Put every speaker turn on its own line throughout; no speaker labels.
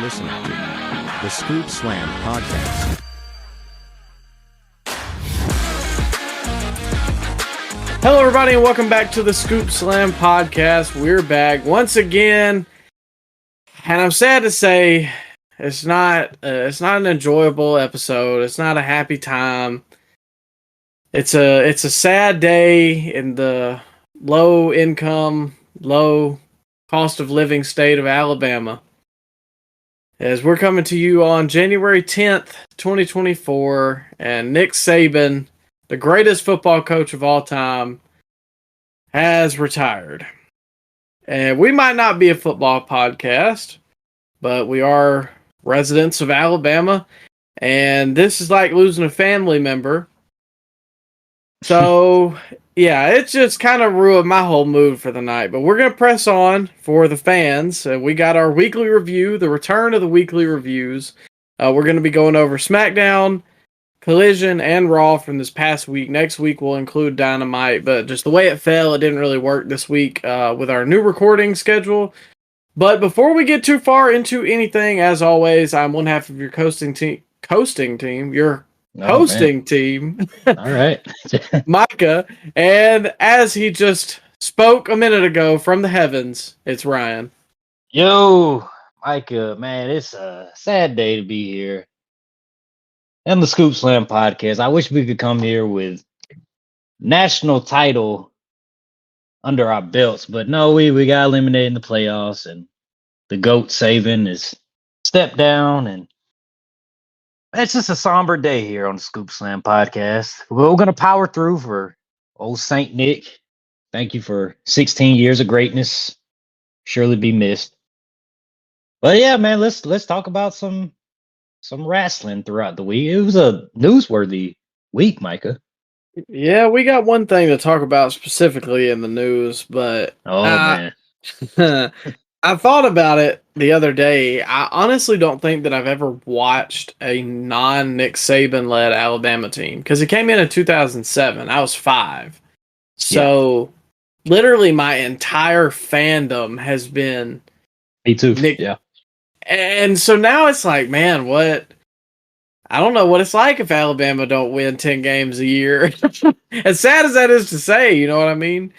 listening to the Scoop Slam Podcast.
Hello, everybody, and welcome back to the Scoop Slam Podcast. We're back once again, and I'm sad to say it's not an enjoyable episode. It's not a happy time. It's a sad day in the low income, low cost of living state of Alabama. As we're coming to you on January 10th, 2024, and Nick Saban, the greatest football coach of all time, has retired. And we might not be a football podcast, but we are residents of Alabama, and this is like losing a family member. So, yeah, it just kind of ruined my whole mood for the night. But we're going to press on for the fans. We got our weekly review, the return of the weekly reviews. We're going to be going over SmackDown, Collision, and Raw from this past week. Next week we'll include Dynamite, but just the way it fell, it didn't really work this week with our new recording schedule. But before we get too far into anything, as always, I'm one half of your hosting team, team.
All right.
Micah, and as he just spoke a minute ago from the heavens, it's Ryan.
Yo, Micah, man, it's a sad day to be here. And the Scoop Slam Podcast. I wish we could come here with national title under our belts, but no, we got eliminated in the playoffs, and the GOAT Saban is stepped down, and it's just a somber day here on the Scoop Slam Podcast. We're going to power through for old Saint Nick. Thank you for 16 years of greatness. Surely be missed. But yeah, man, let's talk about some wrestling throughout the week. It was a newsworthy week, Micah.
Yeah, we got one thing to talk about specifically in the news, but
man.
I thought about it the other day. I honestly don't think that I've ever watched a non-Nick Saban-led Alabama team, because it came in 2007. I was 5. So, literally my entire fandom has been
Me too.
Nick.
Yeah.
And so now it's like, man, what? I don't know what it's like if Alabama don't win 10 games a year. As sad as that is to say, you know what I mean?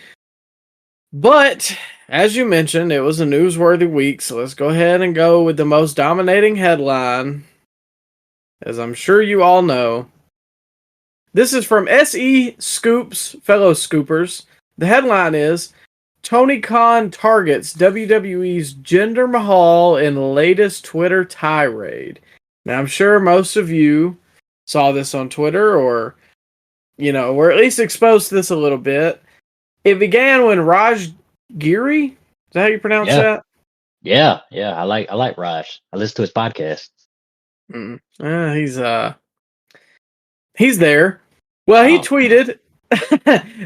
But, as you mentioned, it was a newsworthy week, so let's go ahead and go with the most dominating headline, as I'm sure you all know. This is from SE Scoops, fellow Scoopers. The headline is, Tony Khan targets WWE's Jinder Mahal in latest Twitter tirade. Now, I'm sure most of you saw this on Twitter, or, were at least exposed to this a little bit. It began when Raj Giri, is that how you pronounce that?
Yeah. I like Raj. I listen to his podcast.
He's there. Well, he tweeted,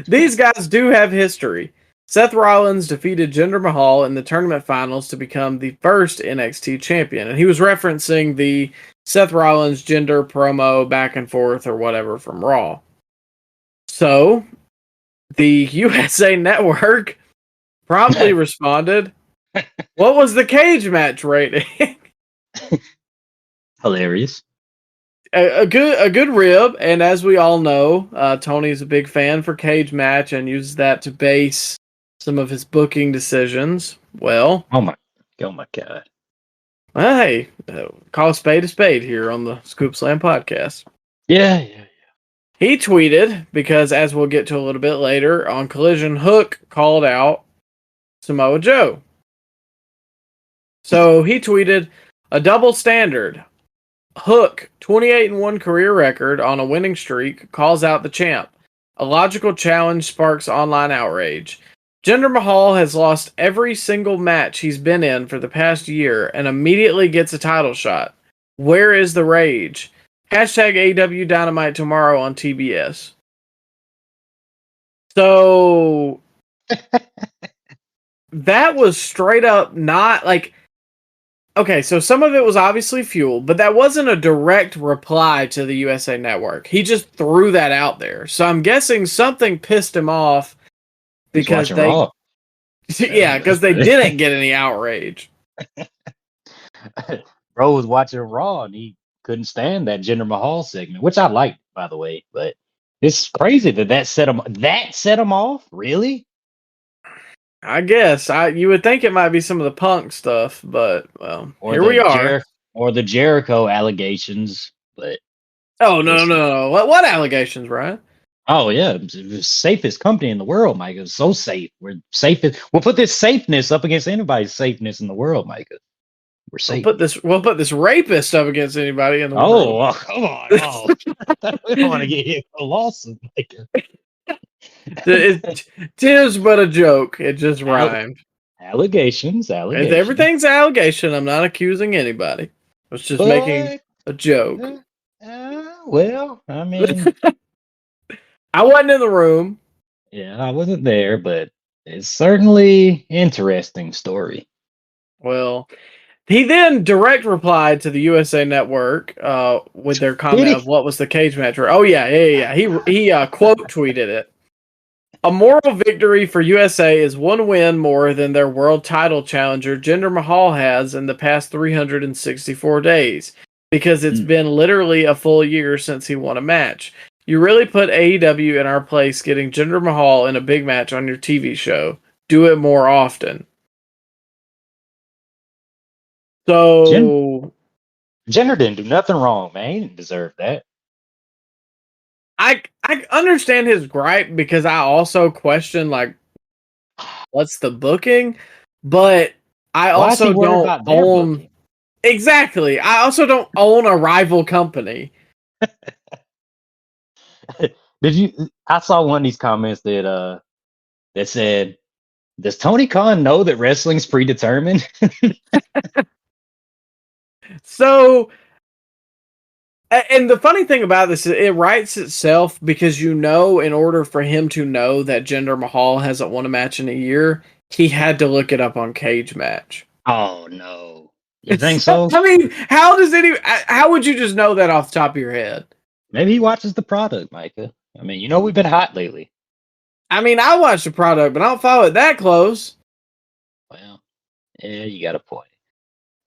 these guys do have history. Seth Rollins defeated Jinder Mahal in the tournament finals to become the first NXT champion. And he was referencing the Seth Rollins Jinder promo back and forth or whatever from Raw. So, the USA Network promptly responded, what was the cage match rating?
Hilarious.
A good rib, and as we all know, Tony's a big fan for cage match and uses that to base some of his booking decisions. Well,
oh my God.
Well, hey, call a spade here on the Scoop Slam Podcast.
Yeah.
He tweeted, because as we'll get to a little bit later, on Collision, Hook called out Samoa Joe. So he tweeted, a double standard. Hook, 28-1 career record on a winning streak, calls out the champ. A logical challenge sparks online outrage. Jinder Mahal has lost every single match he's been in for the past year and immediately gets a title shot. Where is the rage? Hashtag AEW Dynamite tomorrow on TBS. So, that was straight up not like... Okay, so some of it was obviously fueled, but that wasn't a direct reply to the USA Network. He just threw that out there. So I'm guessing something pissed him off because they because they didn't get any outrage.
bro was watching Raw and he couldn't stand that Jinder Mahal segment, which I liked, by the way. But it's crazy that set him off. Really?
I guess you would think it might be some of the Punk stuff, but well,
Or
here we are.
Or the Jericho allegations, but
Oh no! What allegations, Ryan?
oh yeah, it's the safest company in the world, Micah. It's so safe. We're safest. We'll put this safeness up against anybody's safeness in the world, Micah. We're safe.
We'll put this rapist up against anybody in the world.
Oh, well, come on! Oh, we don't want to get hit for a lawsuit, Micah.
It is but a joke. It just rhymed.
Allegations.
Everything's allegation. I'm not accusing anybody. I was just making a joke.
Well, I mean,
I wasn't in the room.
yeah, I wasn't there, but it's certainly interesting story.
Well, he then direct replied to the USA Network with their comment of what was the cage match. Oh yeah. He quote tweeted it. A moral victory for USA is one win more than their world title challenger Jinder Mahal has in the past 364 days, because it's been literally a full year since he won a match. You really put AEW in our place getting Jinder Mahal in a big match on your TV show. Do it more often. So
Jinder didn't do nothing wrong, man. He didn't deserve that.
I understand his gripe, because I also question, like, what's the booking? But I also don't own... Exactly. I also don't own a rival company.
I saw one of these comments that said, does Tony Khan know that wrestling's predetermined?
So, and the funny thing about this is it writes itself, because in order for him to know that Jinder Mahal hasn't won a match in a year, he had to look it up on Cage Match.
Oh no. You think so?
I mean, how would you just know that off the top of your head?
Maybe he watches the product, Micah. I mean, we've been hot lately.
I mean, I watch the product, but I don't follow it that close.
Well, yeah, you got a point.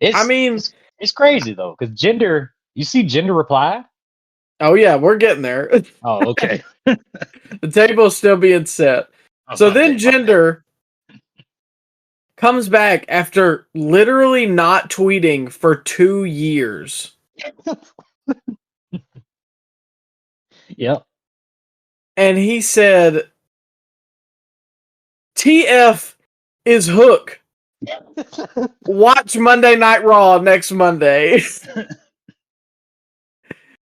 It's crazy though, because Jinder, you see Jinder reply?
Oh yeah, we're getting there.
Oh, okay.
The table's still being set. So then Jinder comes back after literally not tweeting for 2 years.
Yep.
And he said, TF is Hook. Watch Monday Night Raw next Monday.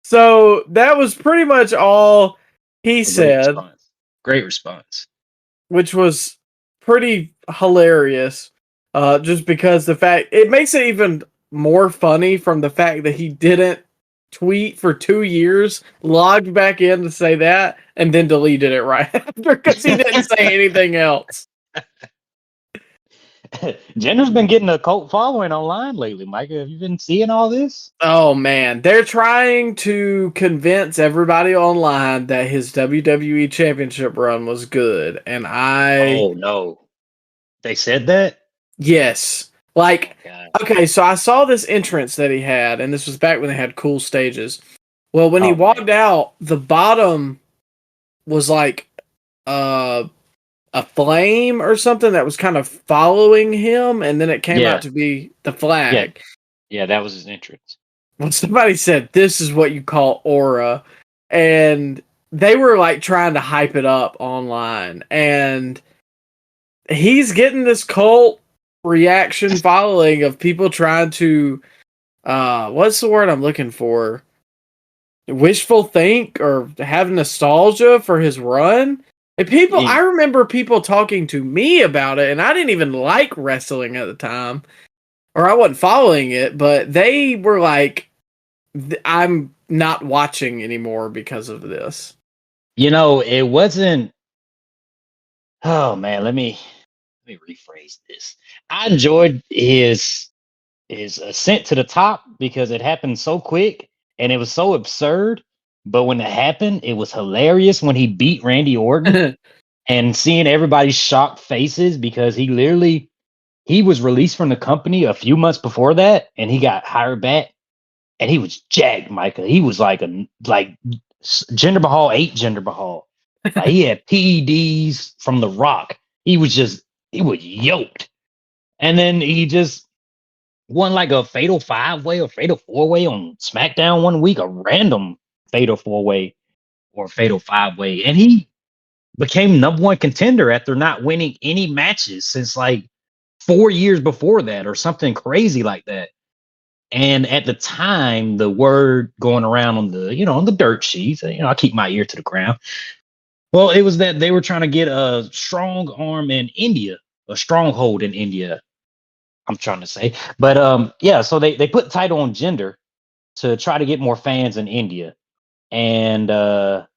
So that was pretty much all he said.
Great response.
Which was pretty hilarious. Just because it makes it even more funny from the fact that he didn't tweet for 2 years, logged back in to say that, and then deleted it right after, because he didn't say anything else.
Jinder's been getting a cult following online lately, Micah. Have you been seeing all this?
Oh man, they're trying to convince everybody online that his WWE Championship run was good, and
Oh no, they said that?
Yes. Like, okay, so I saw this entrance that he had, and this was back when they had cool stages. Well, when he walked out, the bottom was like a flame or something that was kind of following him, and then it came out to be the flag.
Yeah, that was his entrance.
Well, somebody said, this is what you call aura, and they were like trying to hype it up online, and he's getting this cult reaction following of people trying to what's the word I'm looking for? Wishful think or have nostalgia for his run. And I remember people talking to me about it, and I didn't even like wrestling at the time, or I wasn't following it, but they were like, I'm not watching anymore because of this.
It wasn't. Oh man, let me rephrase this. I enjoyed his ascent to the top because it happened so quick and it was so absurd. But when it happened, it was hilarious when he beat Randy Orton and seeing everybody's shocked faces, because he literally he was released from the company a few months before that, and he got hired back, and he was jacked, Micah. He was like Jinder Mahal ate Jinder Mahal. Like he had PEDs from The Rock. He was yoked. And then he just won like a fatal 5-way or fatal 4-way on SmackDown one week, a random fatal 4-way or fatal 5-way. And he became #1 contender after not winning any matches since like 4 years before that or something crazy like that. And at the time, the word going around on the dirt sheets, I keep my ear to the ground. Well, it was that they were trying to get a strong arm in India, a stronghold in India, I'm trying to say. But yeah, so they put the title on Jinder to try to get more fans in India. And I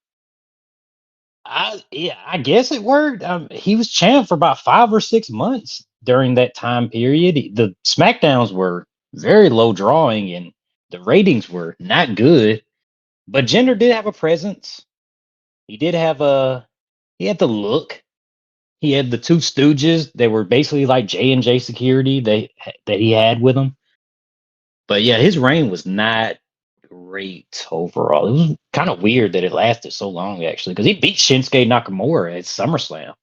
guess it worked. He was champ for about 5 or 6 months during that time period. The SmackDowns were very low drawing and the ratings were not good. But Jinder did have a presence. He did have he had the look. He had the two Stooges. They were basically like J&J security that he had with him. But yeah, his reign was not great overall. It was kind of weird that it lasted so long, actually, because he beat Shinsuke Nakamura at SummerSlam.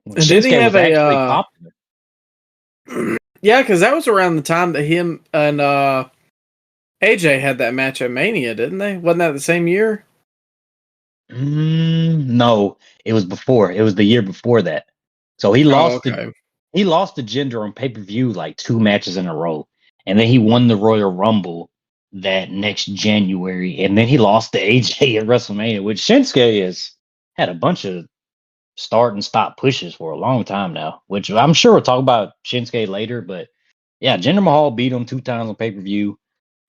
When
And did he
Shinsuke
have
was actually popular.
Yeah, because that was around the time that him and AJ had that match at Mania, didn't they? Wasn't that the same year?
No, it was before. It was the year before that. So he lost he lost to Jinder on pay-per-view like 2 matches in a row. And then he won the Royal Rumble that next January. And then he lost to AJ at WrestleMania, which Shinsuke has had a bunch of start and stop pushes for a long time now, which I'm sure we'll talk about Shinsuke later. But yeah, Jinder Mahal beat him 2 times on pay-per-view.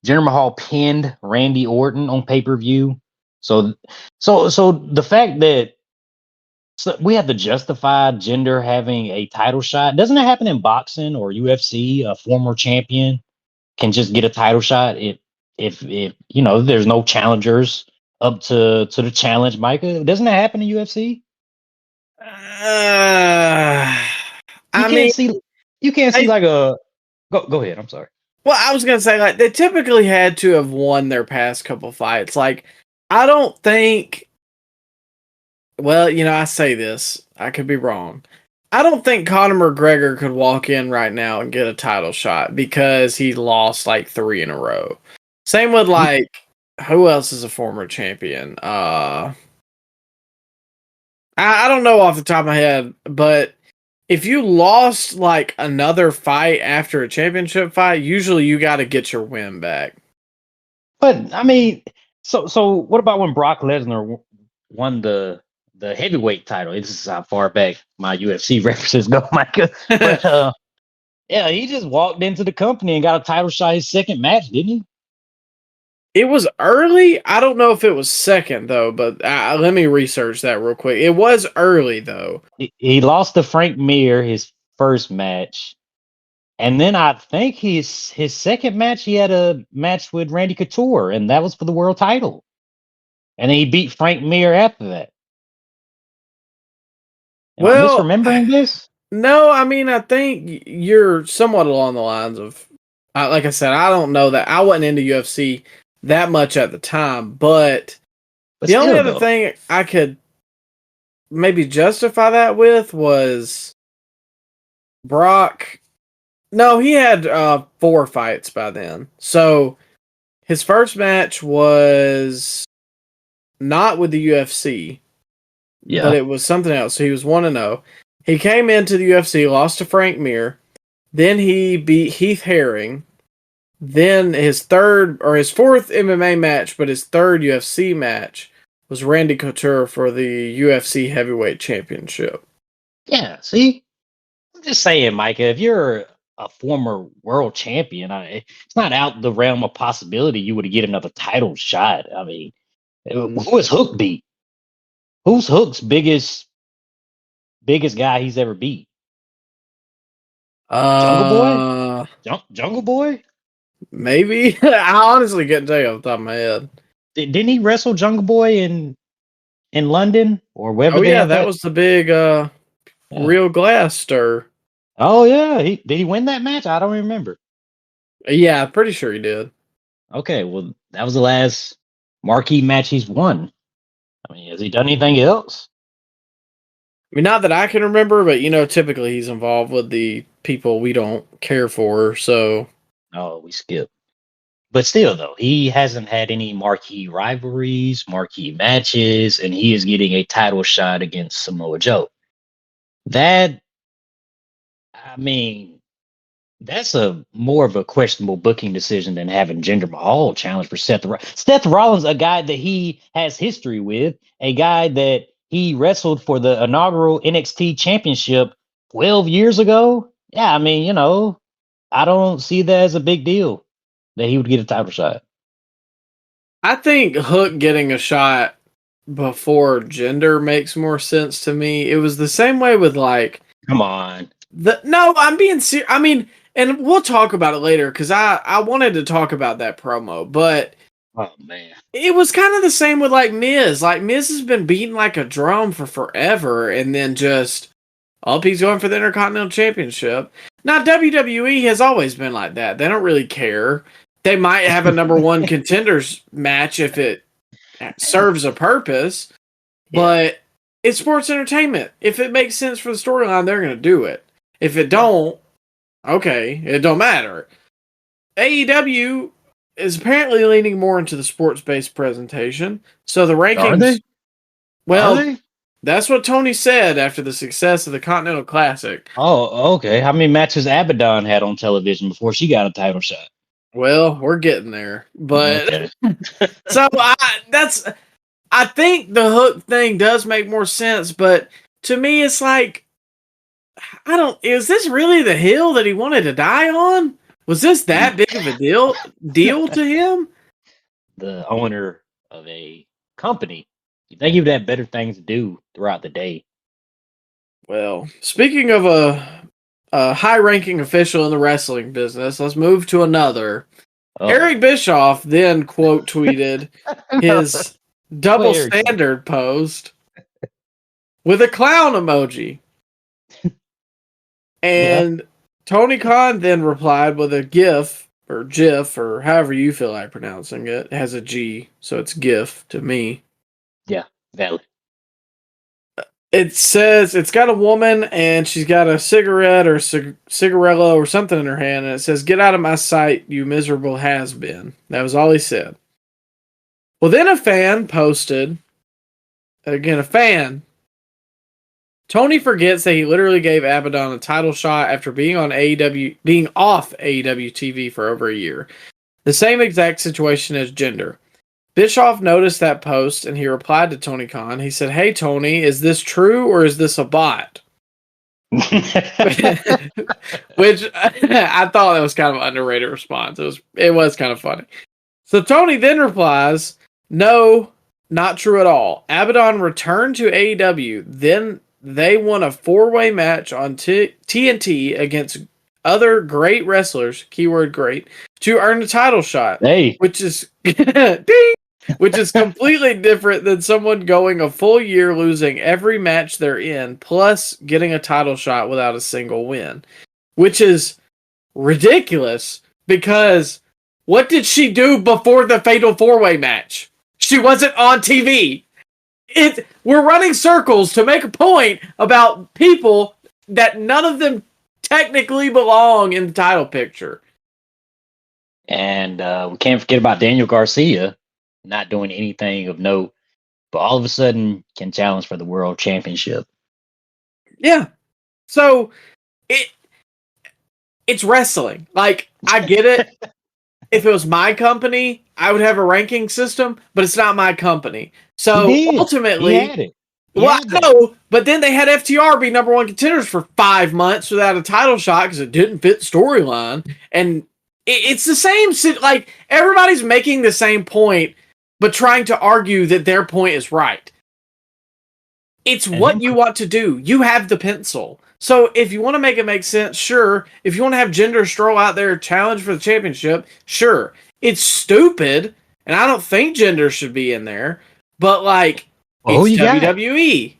Jinder Mahal pinned Randy Orton on pay-per-view. So the fact that we have to justify Jinder having a title shot. Doesn't it happen in boxing or UFC? A former champion can just get a title shot if there's no challengers up to the challenge, Micah. Doesn't that happen in UFC? You can't see like a go ahead. I'm sorry.
Well, I was gonna say like they typically had to have won their past couple fights. Like I don't think. Well, I say this. I could be wrong. I don't think Conor McGregor could walk in right now and get a title shot because he lost like 3 in a row. Same with like who else is a former champion? I don't know off the top of my head, but if you lost like another fight after a championship fight, usually you got to get your win back.
But I mean, so what about when Brock Lesnar won the heavyweight title? This is how far back my UFC references go, Micah. But yeah, he just walked into the company and got a title shot his second match, didn't he?
It was early. I don't know if it was second though, but let me research that real quick. It was early though.
He lost to Frank Mir his first match, and then I think his second match he had a match with Randy Couture, and that was for the world title. And then he beat Frank Mir after that. Am I misremembering this?
No, I mean I think you're somewhat along the lines of, like I said, I don't know that I wasn't into UFC that much at the time, but the only other thing I could maybe justify that with was Brock. No, he had 4 fights by then. So his first match was not with the UFC, but it was something else. So he was 1-0. He came into the UFC, lost to Frank Mir. Then he beat Heath Herring. Then his fourth MMA match, but his third UFC match was Randy Couture for the UFC Heavyweight Championship.
Yeah, see? I'm just saying, Micah, if you're a former world champion, it's not out the realm of possibility you would get another title shot. I mean, who is Hook beat? Who's Hook's biggest guy he's ever beat? Jungle Boy? Jungle Boy?
Maybe. I honestly can't tell you off the top of my head.
Didn't he wrestle Jungle Boy in London or wherever?
Oh yeah, that was the big real glass stir.
Oh yeah, did he win that match? I don't remember.
Yeah, pretty sure he did.
Okay, well that was the last marquee match he's won. I mean, has he done anything else?
I mean, not that I can remember, but typically he's involved with the people we don't care for. So
Oh, we skip. But still, though, he hasn't had any marquee rivalries, marquee matches, and he is getting a title shot against Samoa Joe. That, I mean, that's a more of a questionable booking decision than having Jinder Mahal challenge for Seth. Seth Rollins, a guy that he has history with, a guy that he wrestled for the inaugural NXT Championship 12 years ago. Yeah, I mean, I don't see that as a big deal that he would get a title shot.
I think Hook getting a shot before Jinder makes more sense to me. It was the same way with like
Come on.
no, I'm being serious. I mean, and we'll talk about it later because I wanted to talk about that promo, but
Oh man.
it was kind of the same with like Miz. Like Miz has been beating like a drum for forever, and then just he's going for the Intercontinental Championship. Now WWE has always been like that. They don't really care. They might have a number one contenders match if it serves a purpose, but it's sports entertainment. If it makes sense for the storyline, they're going to do it. If it don't, okay, it don't matter. AEW is apparently leaning more into the sports-based presentation. So the rankings...
Are they?
Well,
Are they?
that's what Tony said after the success of the Continental Classic.
Oh, okay. How many matches Abaddon had on television before she got a title shot?
Well, we're getting there. But
Okay.
so I think the Hook thing does make more sense, but to me it's like is this really the hill that he wanted to die on? Was this that big of a deal to him?
The owner of a company. You think he would have better things to do throughout the day?
Well, speaking of a high-ranking official in the wrestling business, let's move to another.
Oh.
Eric Bischoff then quote tweeted his double
Eric.
standard post with a clown emoji. And Tony Khan then replied with a GIF or GIF or however you feel like pronouncing it. It has a G, so it's GIF to me.
Yeah, valid.
It says it's got a woman and she's got a cigarette or cigarello or something in her hand, and it says, "Get out of my sight, you miserable has-been." That was all he said. Well, then a fan posted, again, a fan. Tony forgets that he literally gave Abaddon a title shot after being off AEW TV for over a year. The same exact situation as Jinder. Bischoff noticed that post and he replied to Tony Khan. He said, "Hey Tony, is this true or is this a bot?" Which I thought that was kind of an underrated response. It was kind of funny. So Tony then replies, "No, not true at all. Abaddon returned to AEW. Then they won a 4-way match on TNT against other great wrestlers, keyword great, to earn a title shot."
Hey.
Which is ding, which is completely different than someone going a full year losing every match they're in, plus getting a title shot without a single win. Which is ridiculous, because what did she do before the Fatal 4-Way match? She wasn't on TV. We're running circles to make a point about people that none of them technically belong in the title picture.
And we can't forget about Daniel Garcia not doing anything of note, but all of a sudden can challenge for the world championship.
Yeah. So it's wrestling. Like, I get it. If it was my company, I would have a ranking system, but it's not my company. So ultimately,
he had it.
I know, but then they had FTR be number one contenders for 5 months without a title shot because it didn't fit the storyline. And it's the same. Like, everybody's making the same point, but trying to argue that their point is right. It's what you want to do. You have the pencil. So if you want to make it make sense, sure. If you want to have Jinder stroll out there challenge for the championship, sure. It's stupid, and I don't think Jinder should be in there. But, like, it's WWE.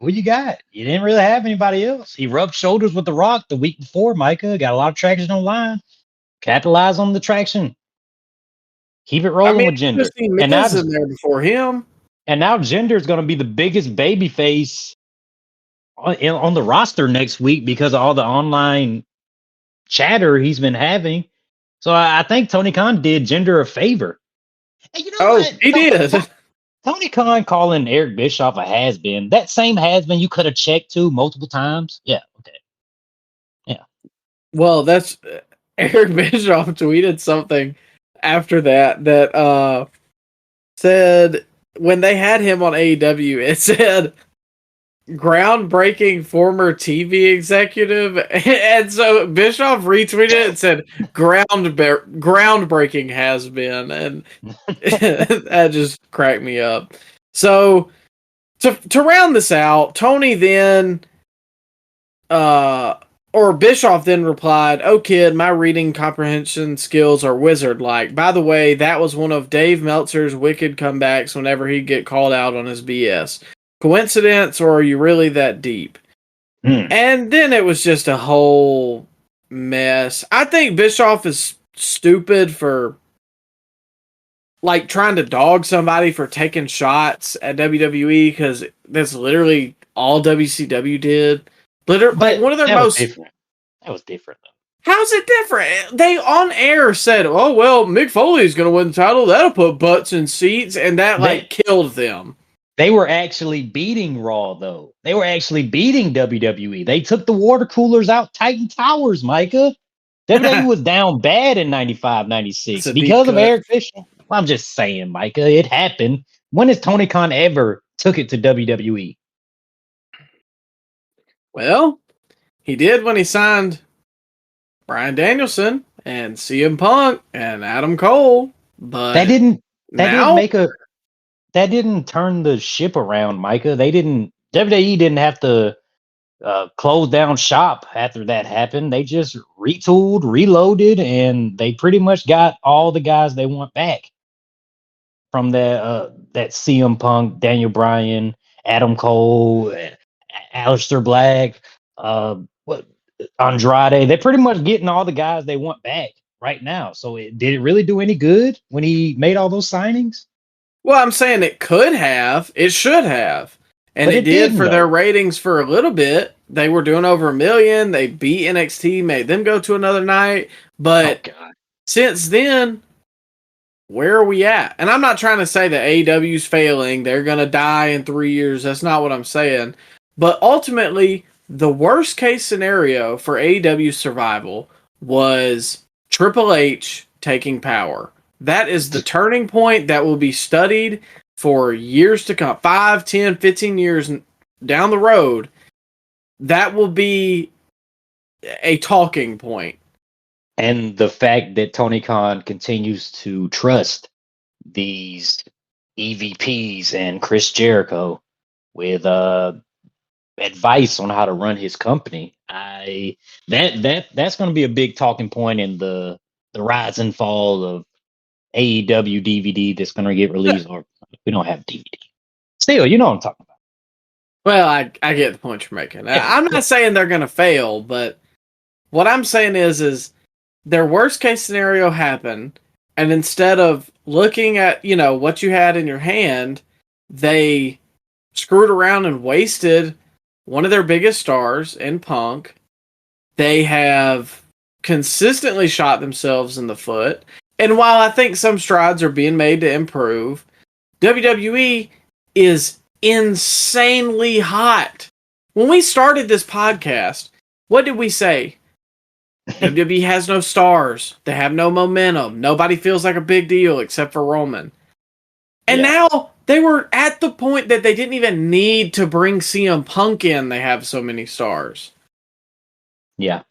Who you got? You didn't really have anybody else. He rubbed shoulders with The Rock the week before, Micah. Got a lot of traction online. Capitalize on the traction. Keep it rolling with Jinder.
Just seen
And now,
Miz in there before him.
and now Jinder's going to be the biggest baby face on the roster next week because of all the online chatter he's been having. So I think Tony Khan did Jinder a favor. And you know what?
He did.
Tony Khan calling Eric Bischoff a has-been. That same has-been you could have checked to multiple times. Yeah, okay. Yeah.
Well, that's Eric Bischoff tweeted something after that said when they had him on AEW, it said groundbreaking former TV executive, and so Bischoff retweeted it and said groundbreaking has been, and that just cracked me up. So to round this out, Tony then or Bischoff then replied, "Oh kid, my reading comprehension skills are wizard-like. By the way, that was one of Dave Meltzer's wicked comebacks whenever he'd get called out on his BS. Coincidence, or are you really that deep?" And then it was just a whole mess. I think Bischoff is stupid for like trying to dog somebody for taking shots at WWE because that's literally all WCW did. But one of their most
different. That was different though.
How's it different? They on air said, "Oh well, Mick Foley's going to win the title. That'll put butts in seats," and that killed them.
They were actually beating Raw, though. They were actually beating WWE. They took the water coolers out Titan Towers, Micah. WWE was down bad in 95, 96 because of Eric Bischoff. Well, I'm just saying, Micah, it happened. When has Tony Khan ever took it to WWE?
Well, he did when he signed Bryan Danielson and CM Punk and Adam Cole, but that didn't
turn the ship around, Micah. WWE didn't have to close down shop after that happened. They just retooled, reloaded, and they pretty much got all the guys they want back from that CM Punk, Daniel Bryan, Adam Cole, Aleister Black, Andrade. They're pretty much getting all the guys they want back right now. So did it really do any good when he made all those signings?
Well, I'm saying it could have. It should have. And it did for their ratings for a little bit. They were doing over 1 million. They beat NXT, made them go to another night. But since then, where are we at? And I'm not trying to say that AEW's failing. They're going to die in 3 years. That's not what I'm saying. But ultimately, the worst case scenario for AEW's survival was Triple H taking power. That is the turning point that will be studied for years to come. 5, 10, 15 years down the road. That will be a talking point.
And the fact that Tony Khan continues to trust these EVPs and Chris Jericho with advice on how to run his company, that's going to be a big talking point in the rise and fall of AEW DVD that's going to get released. Or we don't have DVD. Still, you know what I'm talking about.
Well, I get the point you're making. I'm not saying they're going to fail, but what I'm saying is their worst case scenario happened, and instead of looking at, what you had in your hand, they screwed around and wasted one of their biggest stars in Punk. They have consistently shot themselves in the foot. And while I think some strides are being made to improve, WWE is insanely hot. When we started this podcast, what did we say? WWE has no stars. They have no momentum. Nobody feels like a big deal except for Roman. And now they were at the point that they didn't even need to bring CM Punk in. They have so many stars.
Yeah.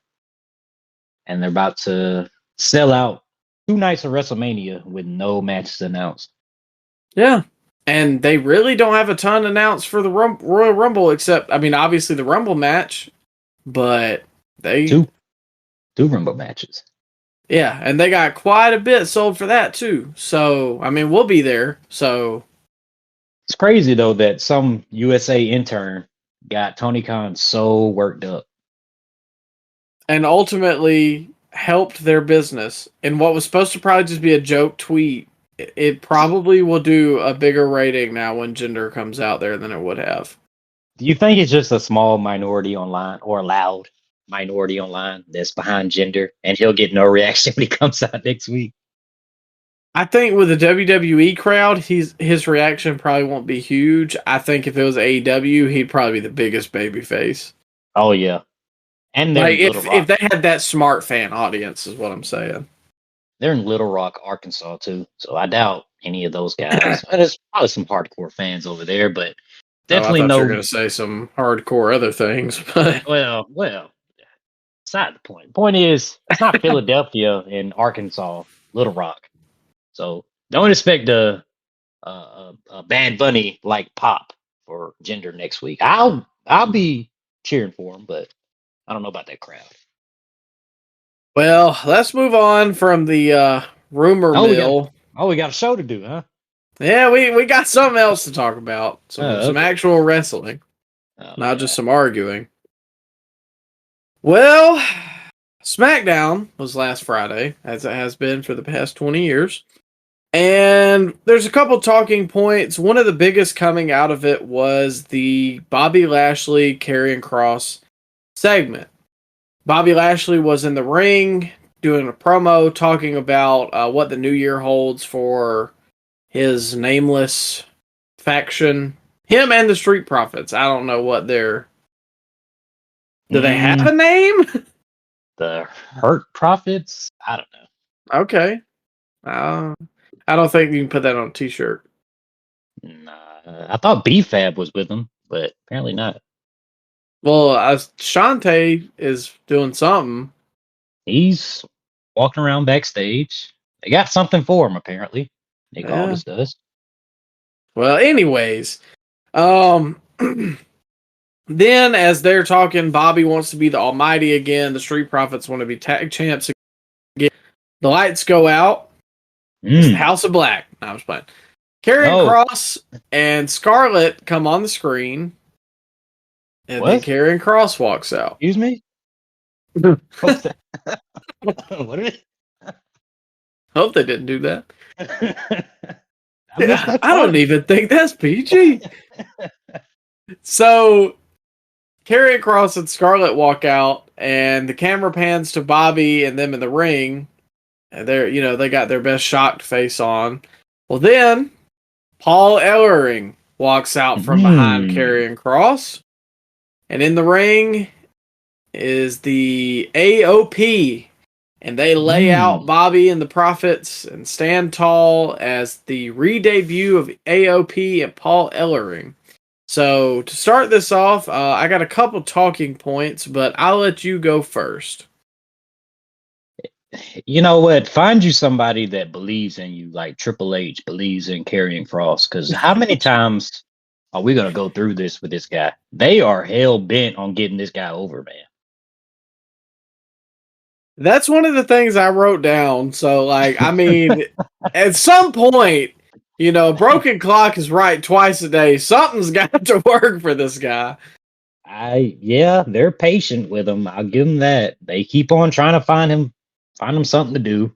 And they're about to sell out 2 nights of WrestleMania with no matches announced.
Yeah. And they really don't have a ton announced for the Royal Rumble, except, obviously the Rumble match, but they...
Two Rumble matches.
Yeah, and they got quite a bit sold for that, too. So, we'll be there, so...
It's crazy, though, that some USA intern got Tony Khan so worked up.
And ultimately helped their business. And what was supposed to probably just be a joke tweet, it probably will do a bigger rating now when Jinder comes out there than it would have.
Do you think it's just a small minority online or a loud minority online that's behind Jinder, and he'll get no reaction when he comes out next week?
I think with the WWE crowd, his reaction probably won't be huge. I think if it was AEW, he'd probably be the biggest babyface.
Oh yeah, and they're
Like
in Little Rock.
if they had that smart fan audience, is what I'm saying.
They're in Little Rock, Arkansas too, so I doubt any of those guys. There's probably some hardcore fans over there, but definitely
I thought
no.
you were going to say some hardcore other things, but
Well, beside the point. Point is, it's not Philadelphia and Arkansas, Little Rock. So don't expect a Bad Bunny like pop for Jinder next week. I'll be cheering for him, but I don't know about that crowd.
well, let's move on from the rumor mill.
We got a show to do, huh?
Yeah, we got something else to talk about. Some actual wrestling, not just some arguing. Well, SmackDown was last Friday, as it has been for the past 20 years. And there's a couple talking points. One of the biggest coming out of it was the Bobby Lashley Karrion Kross segment. Bobby Lashley was in the ring doing a promo talking about what the new year holds for his nameless faction. Him and the Street Profits. I don't know what they're... Do they have a name?
The Hurt Profits? I don't know.
Okay. I don't think you can put that on a t-shirt.
Nah, I thought B-Fab was with them, but apparently not.
Well, Shantae is doing something.
He's walking around backstage. They got something for him, apparently. Nick Aldis does.
Well, anyways, then as they're talking, Bobby wants to be the Almighty again. The Street Profits want to be tag champs again. The lights go out. It's the House of Black. No, I was playing. Karrion Kross and Scarlett come on the screen. And then Karrion Kross walks out.
Excuse me? What did
Hope they didn't do that. I don't even think that's PG. So, Karrion Kross and Scarlett walk out, and the camera pans to Bobby and them in the ring. And they got their best shocked face on. Well, then Paul Ellering walks out from behind Karrion Kross, and in the ring is the AOP, and they lay out Bobby and the Profits and stand tall as the re-debut of AOP and Paul Ellering. So to start this off, I got a couple talking points, but I'll let you go first.
You know what? Find you somebody that believes in you, like Triple H believes in Karrion Kross. Because how many times are we going to go through this with this guy? They are hell bent on getting this guy over, man.
That's one of the things I wrote down. So, I mean, at some point, broken clock is right twice a day. Something's got to work for this guy.
They're patient with him. I'll give them that. They keep on trying to find him something to do.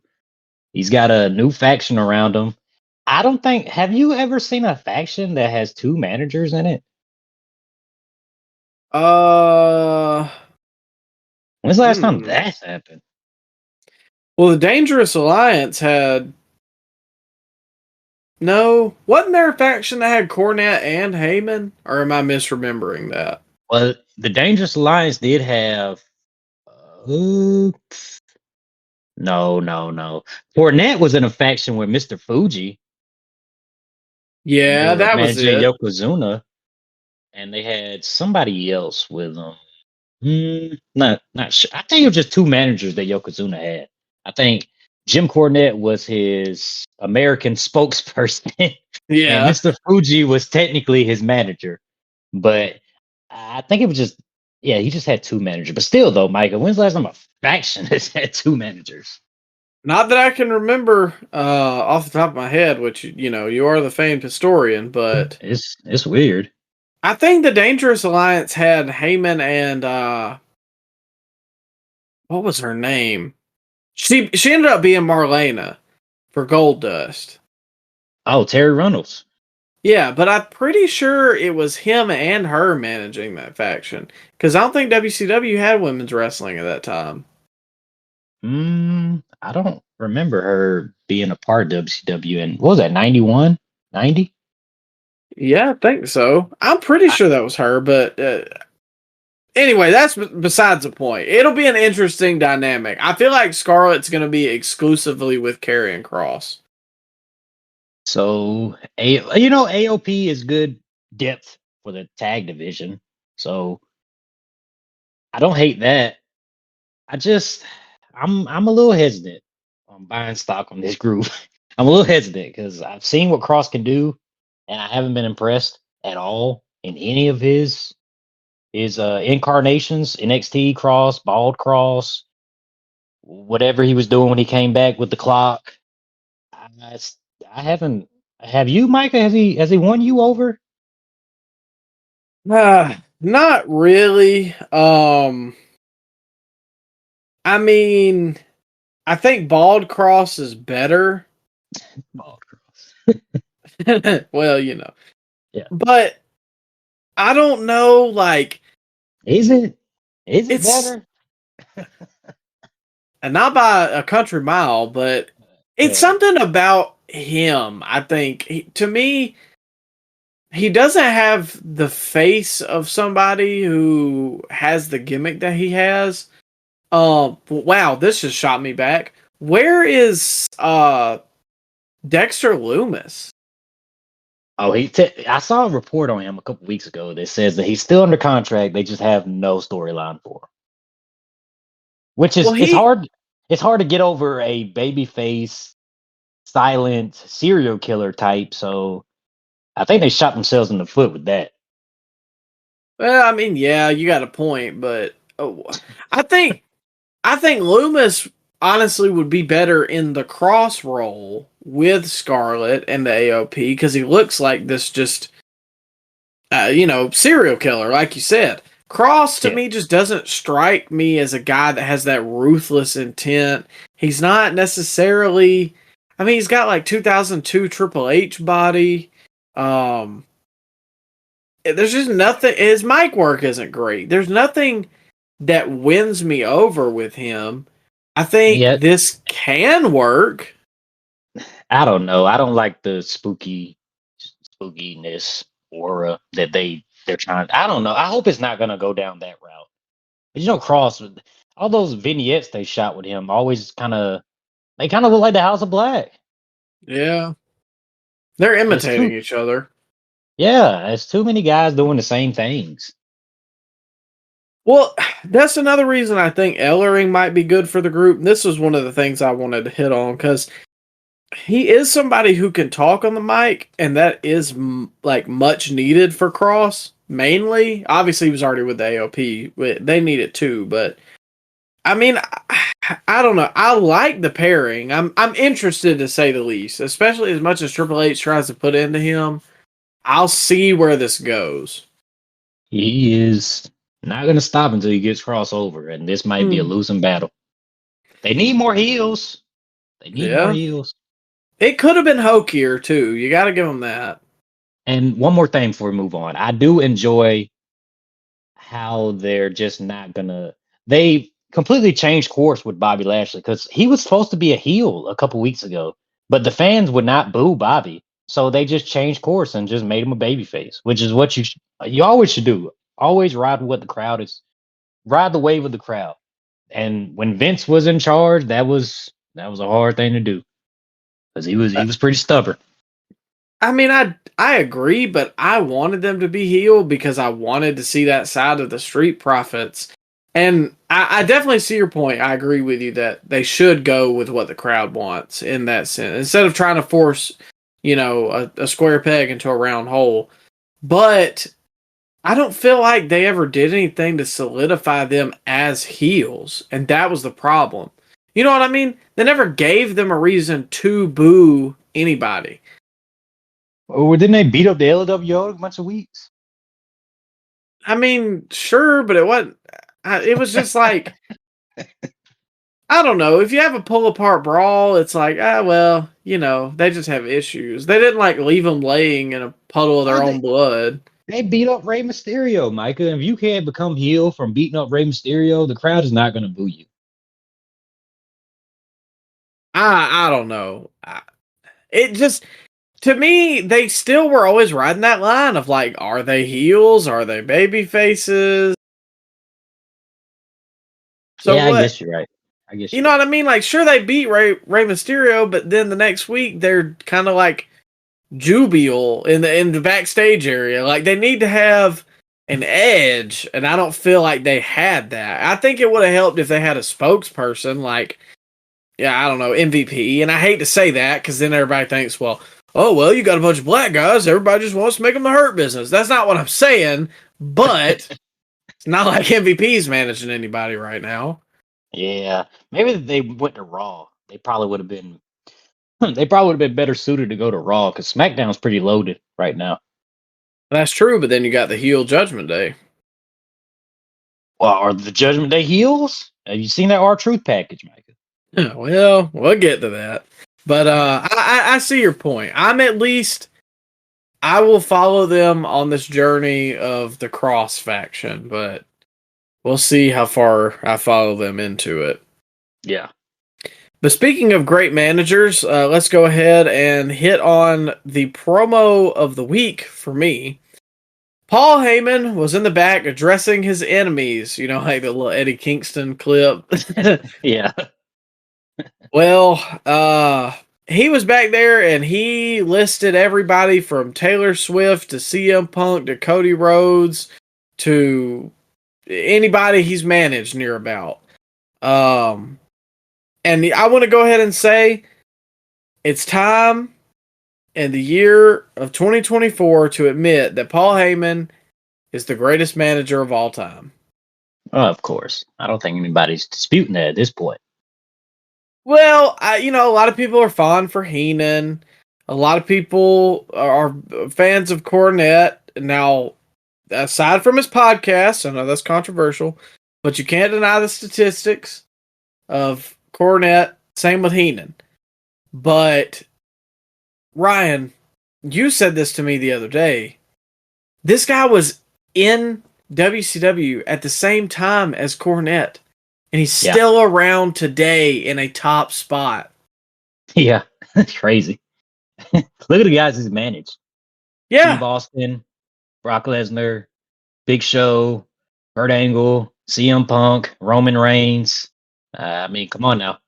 He's got a new faction around him. I don't think... Have you ever seen a faction that has two managers in it? When's the last time that happened?
Well, the Dangerous Alliance had... No, wasn't there a faction that had Cornette and Heyman? Or am I misremembering that?
Well, the Dangerous Alliance did have... No. Cornette was in a faction with Mr. Fuji.
Yeah, that was it.
Yokozuna, and they had somebody else with them. Not sure. I think it was just two managers that Yokozuna had. I think Jim Cornette was his American spokesperson.
Yeah,
and Mr. Fuji was technically his manager. But I think it was just... Yeah, he just had two managers. But still, though, Micah, when's the last time a faction has had two managers?
Not that I can remember off the top of my head, which, you are the famed historian, but...
It's weird.
I think the Dangerous Alliance had Heyman and what was her name? She ended up being Marlena for Gold Dust.
Oh, Terry Runnels.
Yeah, but I'm pretty sure it was him and her managing that faction. Because I don't think WCW had women's wrestling at that time.
I don't remember her being a part of WCW. And what was that, 91? 90?
Yeah, I think so. I'm pretty sure that was her, but anyway, that's besides the point. It'll be an interesting dynamic. I feel like Scarlett's going to be exclusively with Karrion Kross.
So, AOP is good depth for the tag division. So, I don't hate that. I'm a little hesitant on buying stock on this group. I'm a little hesitant because I've seen what Cross can do, and I haven't been impressed at all in any of his incarnations. NXT Cross, Bald Cross, whatever he was doing when he came back with the clock. I haven't. Have you, Micah? Has he won you over?
Not really. I mean, I think Bald Cross is better.
Bald Cross.
Well, you know.
Yeah.
But I don't know, like,
Is it? Is it
it's
better?
and not by a country mile, but it's something about him. I think to me, he doesn't have the face of somebody who has the gimmick that he has. Wow, this just shot me back. Where is Dexter Loomis?
Oh, I saw a report on him a couple weeks ago that says that he's still under contract. They just have no storyline for him, which is it's hard. It's hard to get over a babyface, silent serial killer type. So I think they shot themselves in the foot with that.
Well, I mean, yeah, you got a point, but I think Loomis honestly would be better in the Cross role with Scarlett and the AOP because he looks like this just serial killer, like you said. Cross to me just doesn't strike me as a guy that has that ruthless intent. He's not necessarily. I mean, he's got like 2002 Triple H body. There's just nothing. His mic work isn't great. There's nothing that wins me over with him. I think this can work.
I don't know. I don't like the spookiness aura that they're trying. I don't know. I hope it's not going to go down that route. But Cross, all those vignettes they shot with him always kind of look like the House of Black.
Yeah. They're imitating each other.
Yeah, it's too many guys doing the same things.
Well, that's another reason I think Ellering might be good for the group. This was one of the things I wanted to hit on because he is somebody who can talk on the mic, and that is like much needed for Cross. Mainly, obviously, he was already with the AOP. They need it too, but I mean, I don't know. I like the pairing. I'm interested to say the least, especially as much as Triple H tries to put into him. I'll see where this goes.
He is not going to stop until he gets Cross over, and this might be a losing battle. They need more heels. More heels.
It could have been hokier too. You got to give them that.
And one more thing before we move on, I do enjoy how they're just not gonna. They completely changed course with Bobby Lashley because he was supposed to be a heel a couple weeks ago, but the fans would not boo Bobby, so they just changed course and just made him a babyface, which is what you always should do. Always ride with what the crowd is, ride the wave of the crowd. And when Vince was in charge, that was a hard thing to do because he was pretty stubborn.
I mean, I agree, but I wanted them to be heel because I wanted to see that side of the Street Profits. And I definitely see your point. I agree with you that they should go with what the crowd wants in that sense. Instead of trying to force, a square peg into a round hole. But I don't feel like they ever did anything to solidify them as heels. And that was the problem. You know what I mean? They never gave them a reason to boo anybody.
Or didn't they beat up the LWO a bunch of weeks?
I mean, sure, but it wasn't. It was just like I don't know. If you have a pull apart brawl, it's like well, they just have issues. They didn't like leave them laying in a puddle of their own blood.
They beat up Rey Mysterio, Micah. If you can't become heel from beating up Rey Mysterio, the crowd is not going to boo you.
I don't know. It just, to me, they still were always riding that line of like, are they heels? Are they baby faces? So
yeah,
what?
I guess you're right.
You know what I mean? Like, sure, they beat Rey Mysterio, but then the next week they're kind of like jubial in the backstage area. Like, they need to have an edge, and I don't feel like they had that. I think it would have helped if they had a spokesperson, like, yeah, I don't know, MVP. And I hate to say that because then everybody thinks, well, you got a bunch of black guys. Everybody just wants to make them the hurt business. That's not what I'm saying, but it's not like MVP's managing anybody right now.
Yeah, maybe if they went to Raw, they probably would have been. They probably would have been better suited to go to Raw because SmackDown's pretty loaded right now.
That's true, but then you got the heel Judgment Day.
Well, are the Judgment Day heels? Have you seen that R-Truth package, Micah?
Yeah, well, we'll get to that. But I see your point. I will follow them on this journey of the Cross faction, but we'll see how far I follow them into it.
Yeah.
But speaking of great managers, let's go ahead and hit on the promo of the week for me. Paul Heyman was in the back addressing his enemies. You know, like the little Eddie Kingston clip.
Yeah.
Well, he was back there and he listed everybody from Taylor Swift to CM Punk to Cody Rhodes to anybody he's managed near about. And I want to go ahead and say it's time in the year of 2024 to admit that Paul Heyman is the greatest manager of all time.
Oh, of course. I don't think anybody's disputing that at this point.
Well, a lot of people are fond for Heenan. A lot of people are fans of Cornette. Now, aside from his podcast, I know that's controversial, but you can't deny the statistics of Cornette. Same with Heenan. But, Ryan, you said this to me the other day. This guy was in WCW at the same time as Cornette. And he's still around today in a top spot.
Yeah, that's crazy. Look at the guys he's managed.
Yeah.
Steve Austin, Brock Lesnar, Big Show, Kurt Angle, CM Punk, Roman Reigns. I mean, come on now.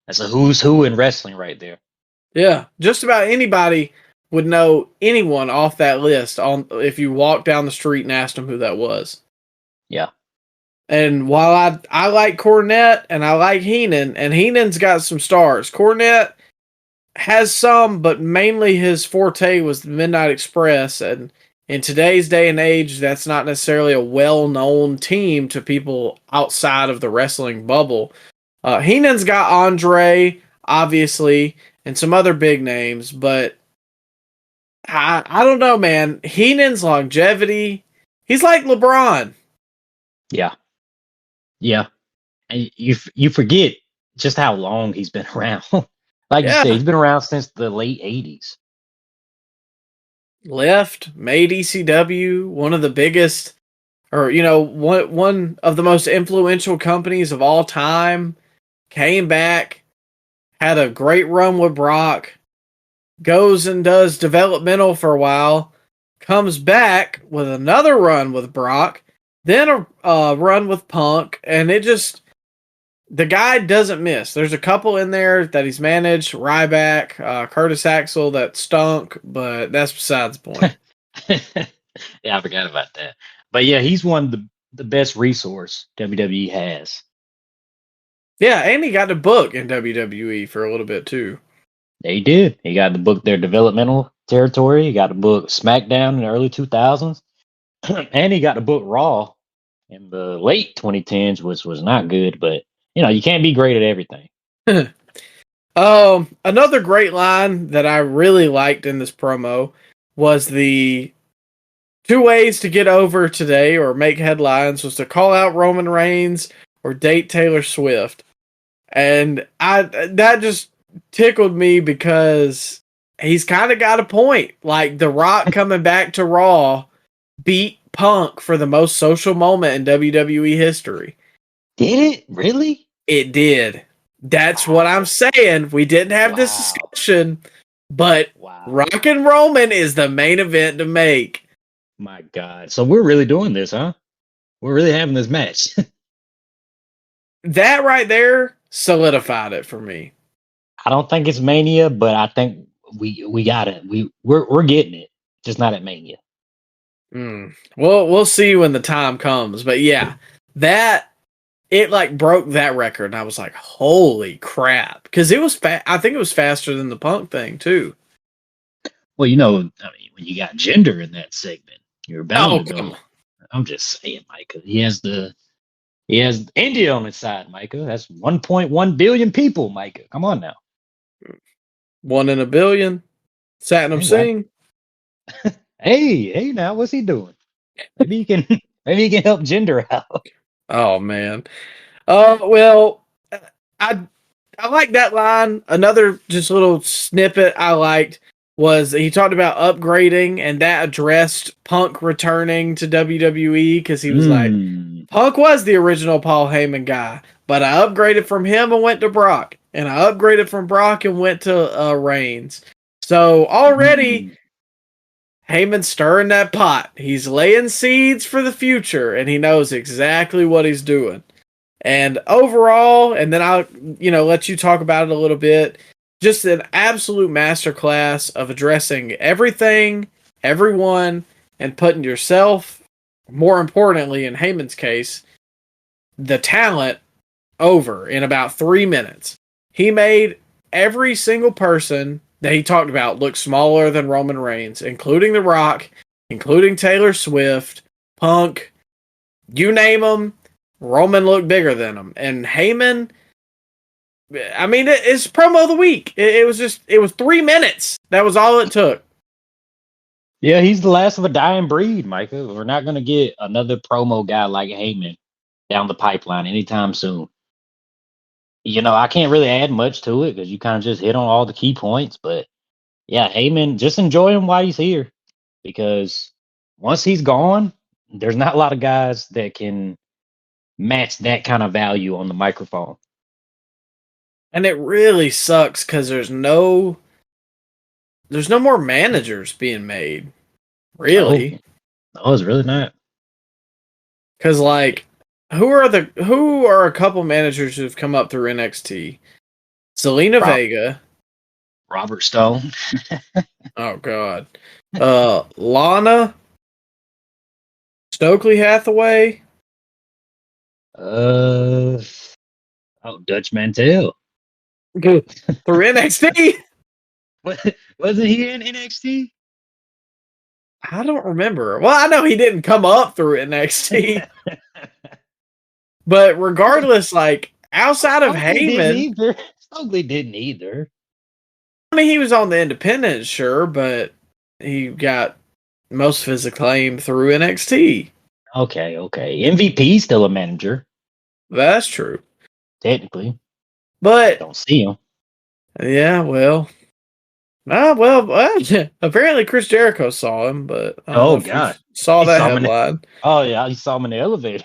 That's a who's who in wrestling right there.
Yeah, just about anybody would know anyone off that list if you walked down the street and asked them who that was.
Yeah.
And while I like Cornette and I like Heenan, and Heenan's got some stars. Cornette has some, but mainly his forte was the Midnight Express. And in today's day and age, that's not necessarily a well-known team to people outside of the wrestling bubble. Heenan's got Andre, obviously, and some other big names, but I don't know, man. Heenan's longevity, he's like LeBron.
Yeah. Yeah. And you forget just how long he's been around. Like you said, he's been around since the late 80s.
Made ECW, one of the biggest, or, one of the most influential companies of all time, came back, had a great run with Brock, goes and does developmental for a while, comes back with another run with Brock, then a run with Punk, and the guy doesn't miss. There's a couple in there that he's managed, Ryback, Curtis Axel that stunk, but that's besides the point.
Yeah, I forgot about that. But yeah, he's one of the best resource WWE has.
Yeah, and he got to book in WWE for a little bit too.
Yeah, he did. He got to book their developmental territory. He got to book SmackDown in the early 2000s. And he got to book Raw in the late 2010s, which was not good, but you can't be great at everything.
Another great line that I really liked in this promo was the two ways to get over today or make headlines was to call out Roman Reigns or date Taylor Swift. And that just tickled me because he's kind of got a point. Like, The Rock coming back to Raw beat Punk for the most social moment in WWE history.
Did it? Really?
It did. That's what I'm saying. We didn't have this discussion, but Rock and Roman is the main event to make.
My God. So we're really doing this, huh? We're really having this match.
That right there solidified it for me.
I don't think it's Mania, but I think we got it. We're getting it, just not at Mania.
Well, we'll see when the time comes. But yeah, it like broke that record, and I was like, "Holy crap!" Because it was I think it was faster than the Punk thing too.
Well, when you got Jinder in that segment, you're bound to go. I'm just saying, Micah. He has India on his side, Micah. That's 1.1 billion people, Micah. Come on now.
1 in a billion. Satnam Singh.
Hey, now what's he doing? Maybe he can help Jinder out.
Oh man. Well, I like that line. Another just little snippet I liked was he talked about upgrading, and that addressed Punk returning to WWE because he was like, Punk was the original Paul Heyman guy, but I upgraded from him and went to Brock, and I upgraded from Brock and went to Reigns. So already Heyman's stirring that pot. He's laying seeds for the future, and he knows exactly what he's doing. And overall, and then I'll let you talk about it a little bit. Just an absolute masterclass of addressing everything, everyone, and putting yourself, more importantly in Heyman's case, the talent over in about 3 minutes. He made every single person that he talked about look smaller than Roman Reigns, including The Rock, including Taylor Swift, Punk, you name them. Roman looked bigger than him. And Heyman, I mean, it's promo of the week. It was 3 minutes. That was all it took.
Yeah, he's the last of a dying breed, Micah. We're not going to get another promo guy like Heyman down the pipeline anytime soon. I can't really add much to it because you kind of just hit on all the key points. But yeah, Heyman, just enjoy him while he's here, because once he's gone, there's not a lot of guys that can match that kind of value on the microphone.
And it really sucks because there's no more managers being made. Really?
No, it's really not.
Because who are a couple managers who've come up through NXT? Zelina Vega,
Robert Stone.
oh God, Lana, Stokely Hathaway.
Dutch Mantel.
Through NXT.
Wasn't he in NXT?
I don't remember. Well, I know he didn't come up through NXT. But regardless, outside of Heyman,
Stokely didn't either.
I mean, he was on the independent, sure, but he got most of his acclaim through NXT.
Okay. MVP's still a manager.
That's true.
Technically.
But
don't see him.
Yeah, well. Apparently Chris Jericho saw him, but
oh God,
saw that headline.
Oh yeah, he saw him in the elevator.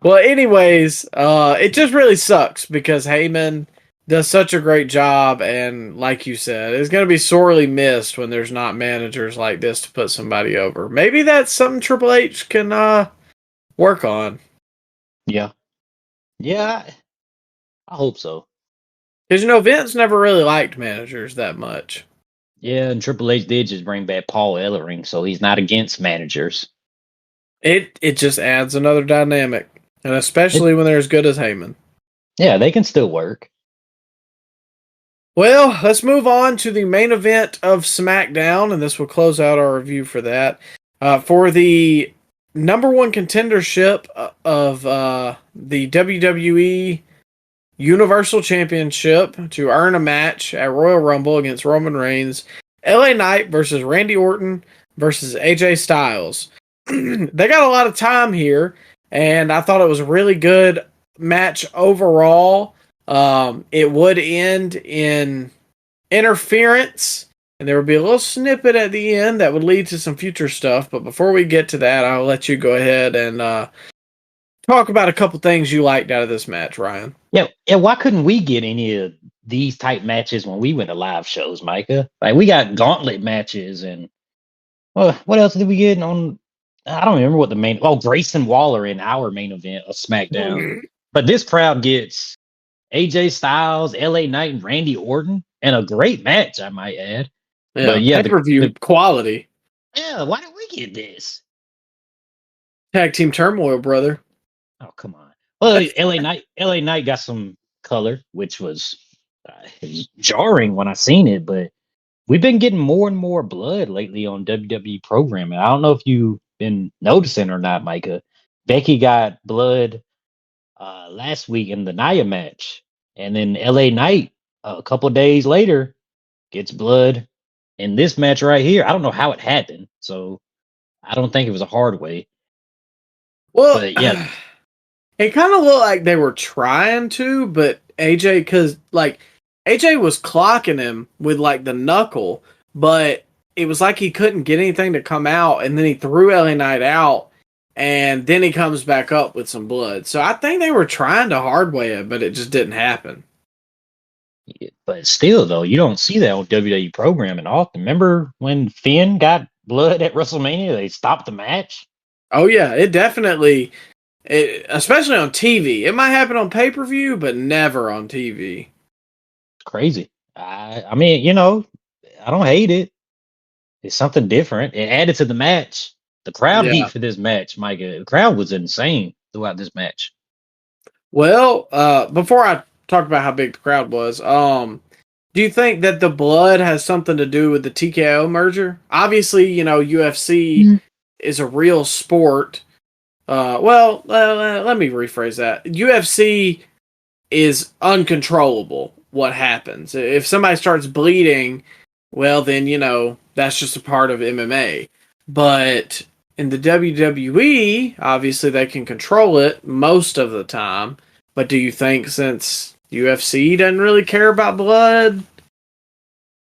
Well, anyways, it just really sucks because Heyman does such a great job, and like you said, it's going to be sorely missed when there's not managers like this to put somebody over. Maybe that's something Triple H can work on.
Yeah, I hope so.
Because, Vince never really liked managers that much.
Yeah, and Triple H did just bring back Paul Ellering, so he's not against managers.
It just adds another dynamic, and especially when they're as good as Heyman.
Yeah, they can still work.
Well, let's move on to the main event of SmackDown, and this will close out our review for that. For the number one contendership of the WWE Universal Championship to earn a match at Royal Rumble against Roman Reigns, LA Knight versus Randy Orton versus AJ Styles. They got a lot of time here, and I thought it was a really good match overall. It would end in interference, and there would be a little snippet at the end that would lead to some future stuff. But before we get to that, I'll let you go ahead and talk about a couple things you liked out of this match, Ryan.
Yeah, and why couldn't we get any of these type matches when we went to live shows, Micah? Like we got gauntlet matches, and well, what else did we get on? I don't remember what the main. Oh, Grayson Waller in our main event of SmackDown. But this crowd gets AJ Styles, LA Knight, and Randy Orton, and a great match, I might add.
Yeah,
but yeah,
pay-per-view quality.
Yeah, why did we get this?
Tag team turmoil, brother.
Oh, come on. Well, LA Knight got some color, which was jarring when I seen it, but we've been getting more and more blood lately on WWE programming. I don't know if you've been noticing or not, Micah. Becky got blood last week in the Nia match, and then LA Knight a couple days later gets blood in this match right here. I don't know how it happened, so I don't think it was a hard way.
Well,
but yeah,
it kind of looked like they were trying to, but AJ, because like AJ was clocking him with like the knuckle, but it was like he couldn't get anything to come out, and then he threw LA Knight out, and then he comes back up with some blood. So I think they were trying to hardway it, but it just didn't happen.
Yeah, but still, though, you don't see that on WWE programming often. Remember when Finn got blood at WrestleMania? They stopped the match.
Oh yeah, it definitely, especially on TV. It might happen on pay-per-view, but never on TV.
Crazy. I mean, you know, I don't hate it. It's something different. It added to the match. The crowd heat for this match, Micah. The crowd was insane throughout this match.
Well, before I talk about how big the crowd was, do you think that the blood has something to do with the TKO merger? Obviously, you know, UFC is a real sport. Well, let me rephrase that. UFC is uncontrollable. What happens if somebody starts bleeding? Well, then you know that's just a part of MMA. But in the WWE, obviously they can control it most of the time. But do you think since UFC doesn't really care about blood?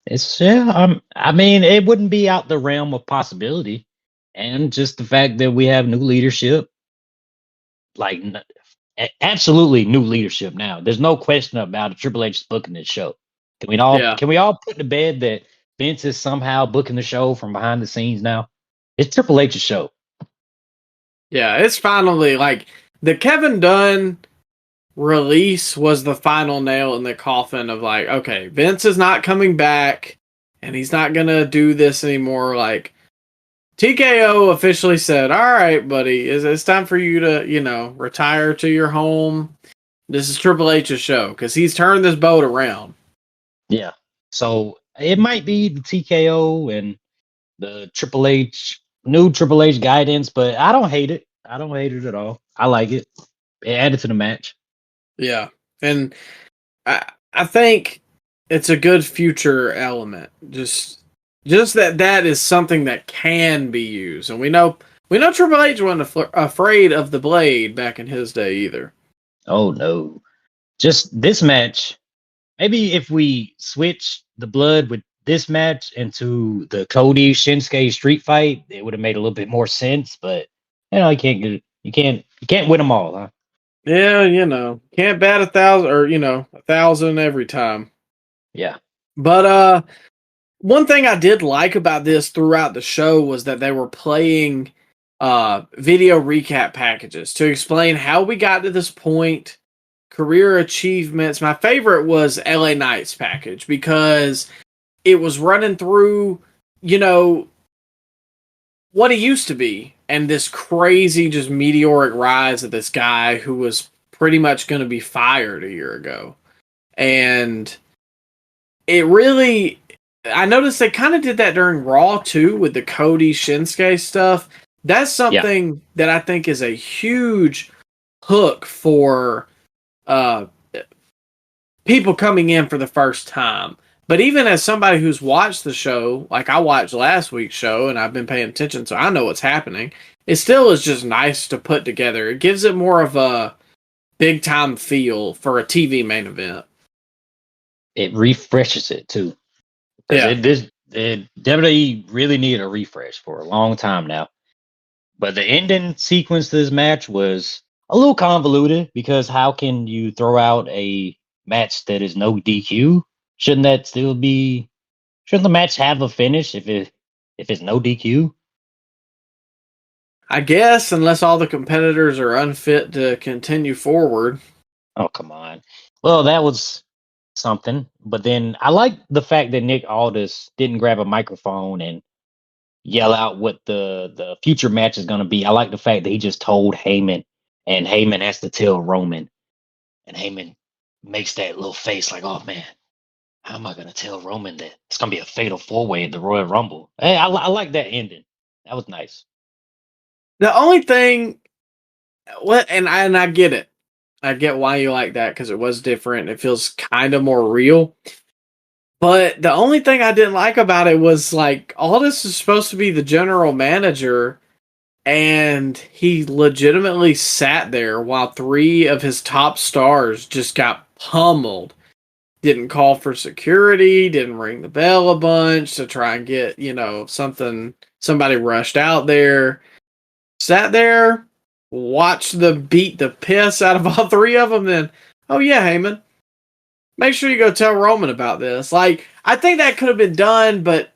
I mean, it wouldn't be out the realm of possibility. And just the fact that we have new leadership, like absolutely new leadership now. There's no question about it. Triple H booking this show. Can we all put to bed that Vince is somehow booking the show from behind the scenes now? It's Triple H's show.
Yeah, it's finally like the Kevin Dunn release was the final nail in the coffin of like, okay, Vince is not coming back and he's not gonna do this anymore. Like TKO officially said, all right, buddy, it's time for you to, you know, retire to your home. This is Triple H's show because he's turned this boat around.
Yeah. So it might be the TKO and the new Triple H guidance, but I don't hate it. I don't hate it at all. I like it. It added to the match.
Yeah. And I think it's a good future element. Just that is something that can be used. And we know Triple H wasn't afraid of the blade back in his day either.
Oh no. Just this match. Maybe if we switch the blood with this match into the Cody Shinsuke street fight, it would have made a little bit more sense. But you know, you can't win them all, huh?
Yeah, you know, can't bat 1,000 or 1,000 every time.
Yeah.
But one thing I did like about this throughout the show was that they were playing video recap packages to explain how we got to this point. Career achievements. My favorite was LA Knight's package because it was running through, what he used to be and this crazy, just meteoric rise of this guy who was pretty much going to be fired a year ago. And it really, I noticed they kind of did that during Raw too with the Cody Shinsuke stuff. That's something that I think is a huge hook for people coming in for the first time. But even as somebody who's watched the show, like I watched last week's show and I've been paying attention, so I know what's happening. It still is just nice to put together. It gives it more of a big time feel for a TV main event.
It refreshes it too.
Yeah.
Because WWE really needed a refresh for a long time now. But the ending sequence to this match was a little convoluted because how can you throw out a match that is no DQ? Shouldn't that still be? Shouldn't the match have a finish if it's no DQ?
I guess, unless all the competitors are unfit to continue forward.
Oh, come on. Well, that was something. But then I like the fact that Nick Aldis didn't grab a microphone and yell out what the future match is going to be. I like the fact that he just told Heyman, and Heyman has to tell Roman, and Heyman makes that little face like, "Oh man, how am I going to tell Roman that it's going to be a fatal four-way at the Royal Rumble?" Hey, I like that ending. That was nice.
The only thing, and I get it. I get why you like that because it was different. It feels kind of more real. But the only thing I didn't like about it was like Aldis is supposed to be the general manager, and he legitimately sat there while three of his top stars just got pummeled. Didn't call for security, didn't ring the bell a bunch to try and get, somebody rushed out there. Sat there, watched them beat the piss out of all three of them, then, oh yeah, Heyman, make sure you go tell Roman about this. Like, I think that could have been done, but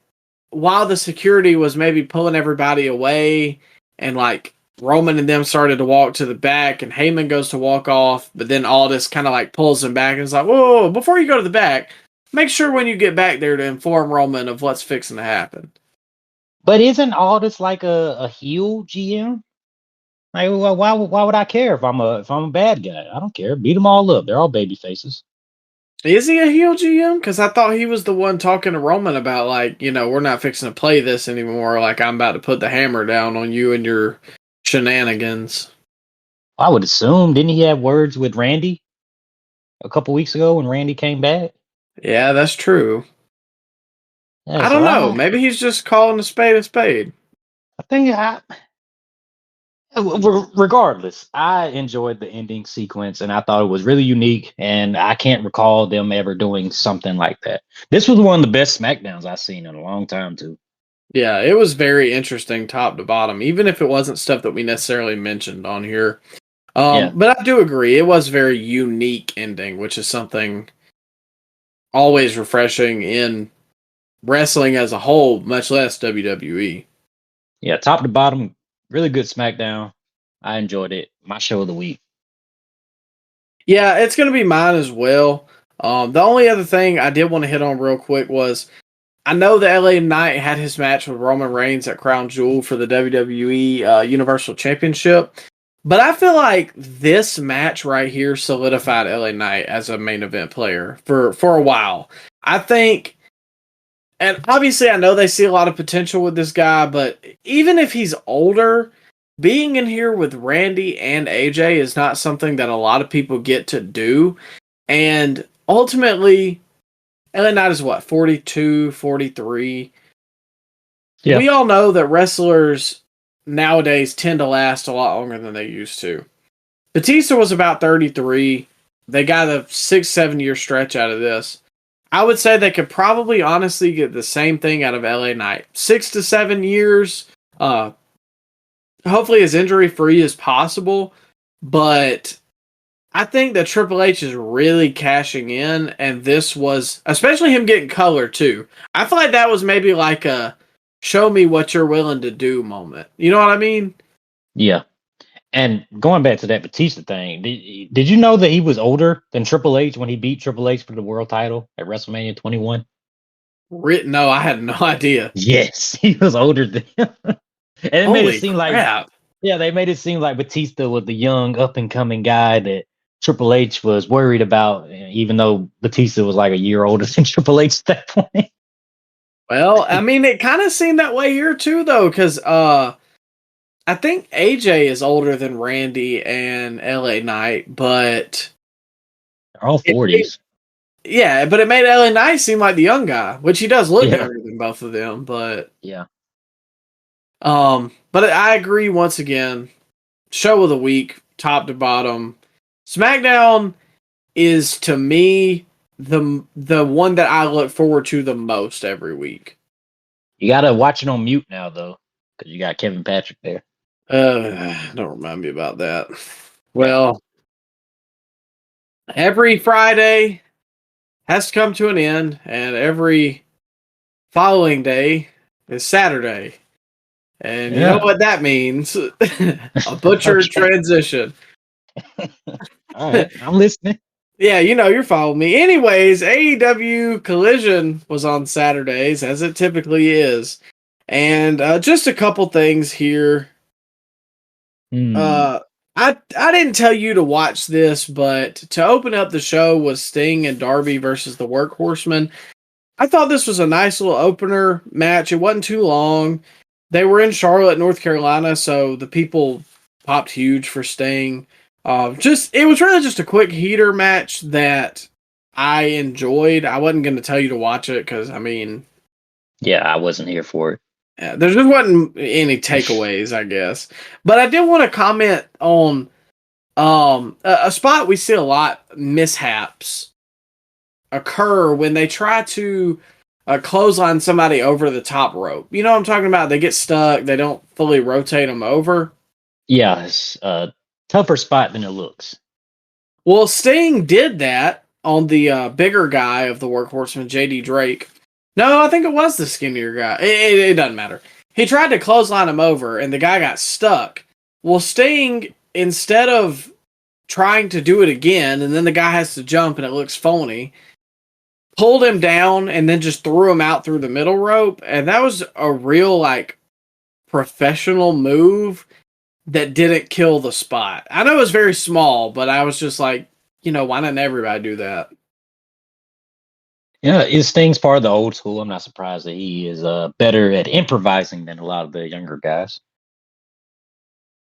while the security was maybe pulling everybody away, and like Roman and them started to walk to the back, and Heyman goes to walk off, but then Aldis kind of like pulls him back and is like, whoa, before you go to the back, make sure when you get back there to inform Roman of what's fixing to happen.
But isn't Aldis like a heel GM? Like, why would I care if I'm a bad guy? I don't care. Beat them all up. They're all baby faces.
Is he a heel GM? Because I thought he was the one talking to Roman about, like, we're not fixing to play this anymore. Like, I'm about to put the hammer down on you and your shenanigans.
I would assume. Didn't he have words with Randy a couple weeks ago when Randy came back?
Yeah, that's true.
Yeah,
I don't know. Maybe he's just calling a spade a spade.
I think regardless, I enjoyed the ending sequence and I thought it was really unique. And I can't recall them ever doing something like that. This was one of the best SmackDowns I've seen in a long time, too.
Yeah, it was very interesting top to bottom, even if it wasn't stuff that we necessarily mentioned on here. But I do agree. It was a very unique ending, which is something always refreshing in wrestling as a whole, much less WWE.
Yeah, top to bottom, really good SmackDown. I enjoyed it. My show of the week.
Yeah, it's going to be mine as well. The only other thing I did want to hit on real quick was I know the LA Knight had his match with Roman Reigns at Crown Jewel for the WWE Universal Championship, but I feel like this match right here solidified LA Knight as a main event player for a while. I think, and obviously I know they see a lot of potential with this guy, but even if he's older, being in here with Randy and AJ is not something that a lot of people get to do. And ultimately, LA Knight is what, 42, 43?
Yeah.
We all know that wrestlers nowadays tend to last a lot longer than they used to. Batista was about 33. They got a 6-7 year stretch out of this. I would say they could probably honestly get the same thing out of LA Knight. 6 to 7 years, hopefully as injury free as possible, but I think that Triple H is really cashing in, and this was, especially him getting color too. I feel like that was maybe like a show me what you're willing to do moment. You know what I mean?
Yeah. And going back to that Batista thing, did you know that he was older than Triple H when he beat Triple H for the world title at WrestleMania 21?
No, I had no idea.
Yes, he was older than him. And it made it seem
crap.
they made it seem like Batista was the young up and coming guy that Triple H was worried about, even though Batista was like a year older than Triple H at that point.
Well, I mean, it kind of seemed that way here too, though, because I think AJ is older than Randy and LA Knight, but
They're all 40s.
Yeah, but it made LA Knight seem like the young guy, which he does look
Yeah.
younger than both of them. But
Yeah.
but I agree once again. Show of the week, top to bottom. SmackDown is to me the one that I look forward to the most every week.
You gotta watch it on mute now though, because you got Kevin Patrick there.
Don't remind me about that. Well, every Friday has to come to an end, and every following day is Saturday. And you know what that means. A butchered transition.
All right, I'm listening.
Yeah, you're following me. Anyways, AEW Collision was on Saturdays, as it typically is. And just a couple things here. I didn't tell you to watch this, but to open up the show was Sting and Darby versus the Workhorsemen. I thought this was a nice little opener match. It wasn't too long. They were in Charlotte, North Carolina, so the people popped huge for Sting. It was really just a quick heater match that I enjoyed. I wasn't going to tell you to watch it because,
yeah, I wasn't here for it.
Yeah, there just wasn't any takeaways, I guess. But I did want to comment on a spot we see a lot mishaps occur when they try to clothesline somebody over the top rope. You know what I'm talking about? They get stuck. They don't fully rotate them over.
Yeah, it's a tougher spot than it looks.
Well, Sting did that on the bigger guy of the Workhorsemen, JD Drake. No, I think it was the skinnier guy. It doesn't matter. He tried to clothesline him over, and the guy got stuck. Well, Sting, instead of trying to do it again, and then the guy has to jump, and it looks phony, pulled him down, and then just threw him out through the middle rope. And that was a real, professional move that didn't kill the spot. I know it was very small, but I was just like, why didn't everybody do that?
Yeah, Sting's part of the old school. I'm not surprised that he is better at improvising than a lot of the younger guys.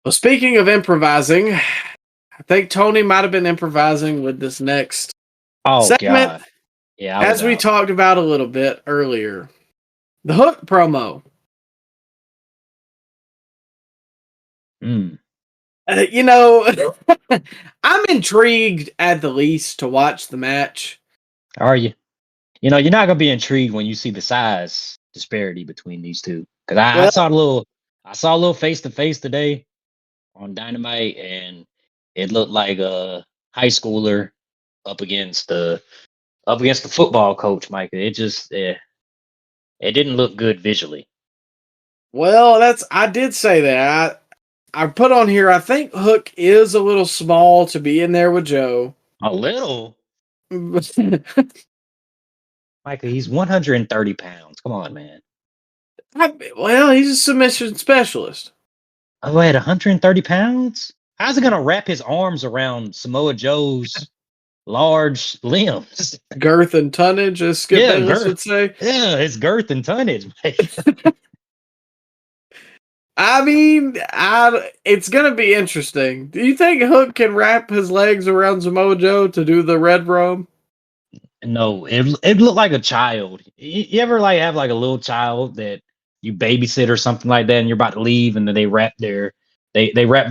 Well, speaking of improvising, I think Tony might have been improvising with this next segment.
God. Yeah,
as we talked about a little bit earlier. The Hook promo. I'm intrigued at the least to watch the match.
Are you? You're not gonna be intrigued when you see the size disparity between these two. Because I saw a little face to face today on Dynamite, and it looked like a high schooler up against the football coach, Micah. It just it didn't look good visually.
Well, I did say that. I put on here, I think Hook is a little small to be in there with Joe.
A little? Micah, he's 130 pounds. Come on, man.
Well, he's a submission specialist.
Oh, at 130 pounds? How's it going to wrap his arms around Samoa Joe's large limbs?
Girth and tonnage, as Skip Bayless would say.
Yeah, it's girth and tonnage.
It's going to be interesting. Do you think Hook can wrap his legs around Samoa Joe to do the red rum?
No, it looked like a child. You ever have a little child that you babysit or something like that, and you're about to leave, and then they wrap their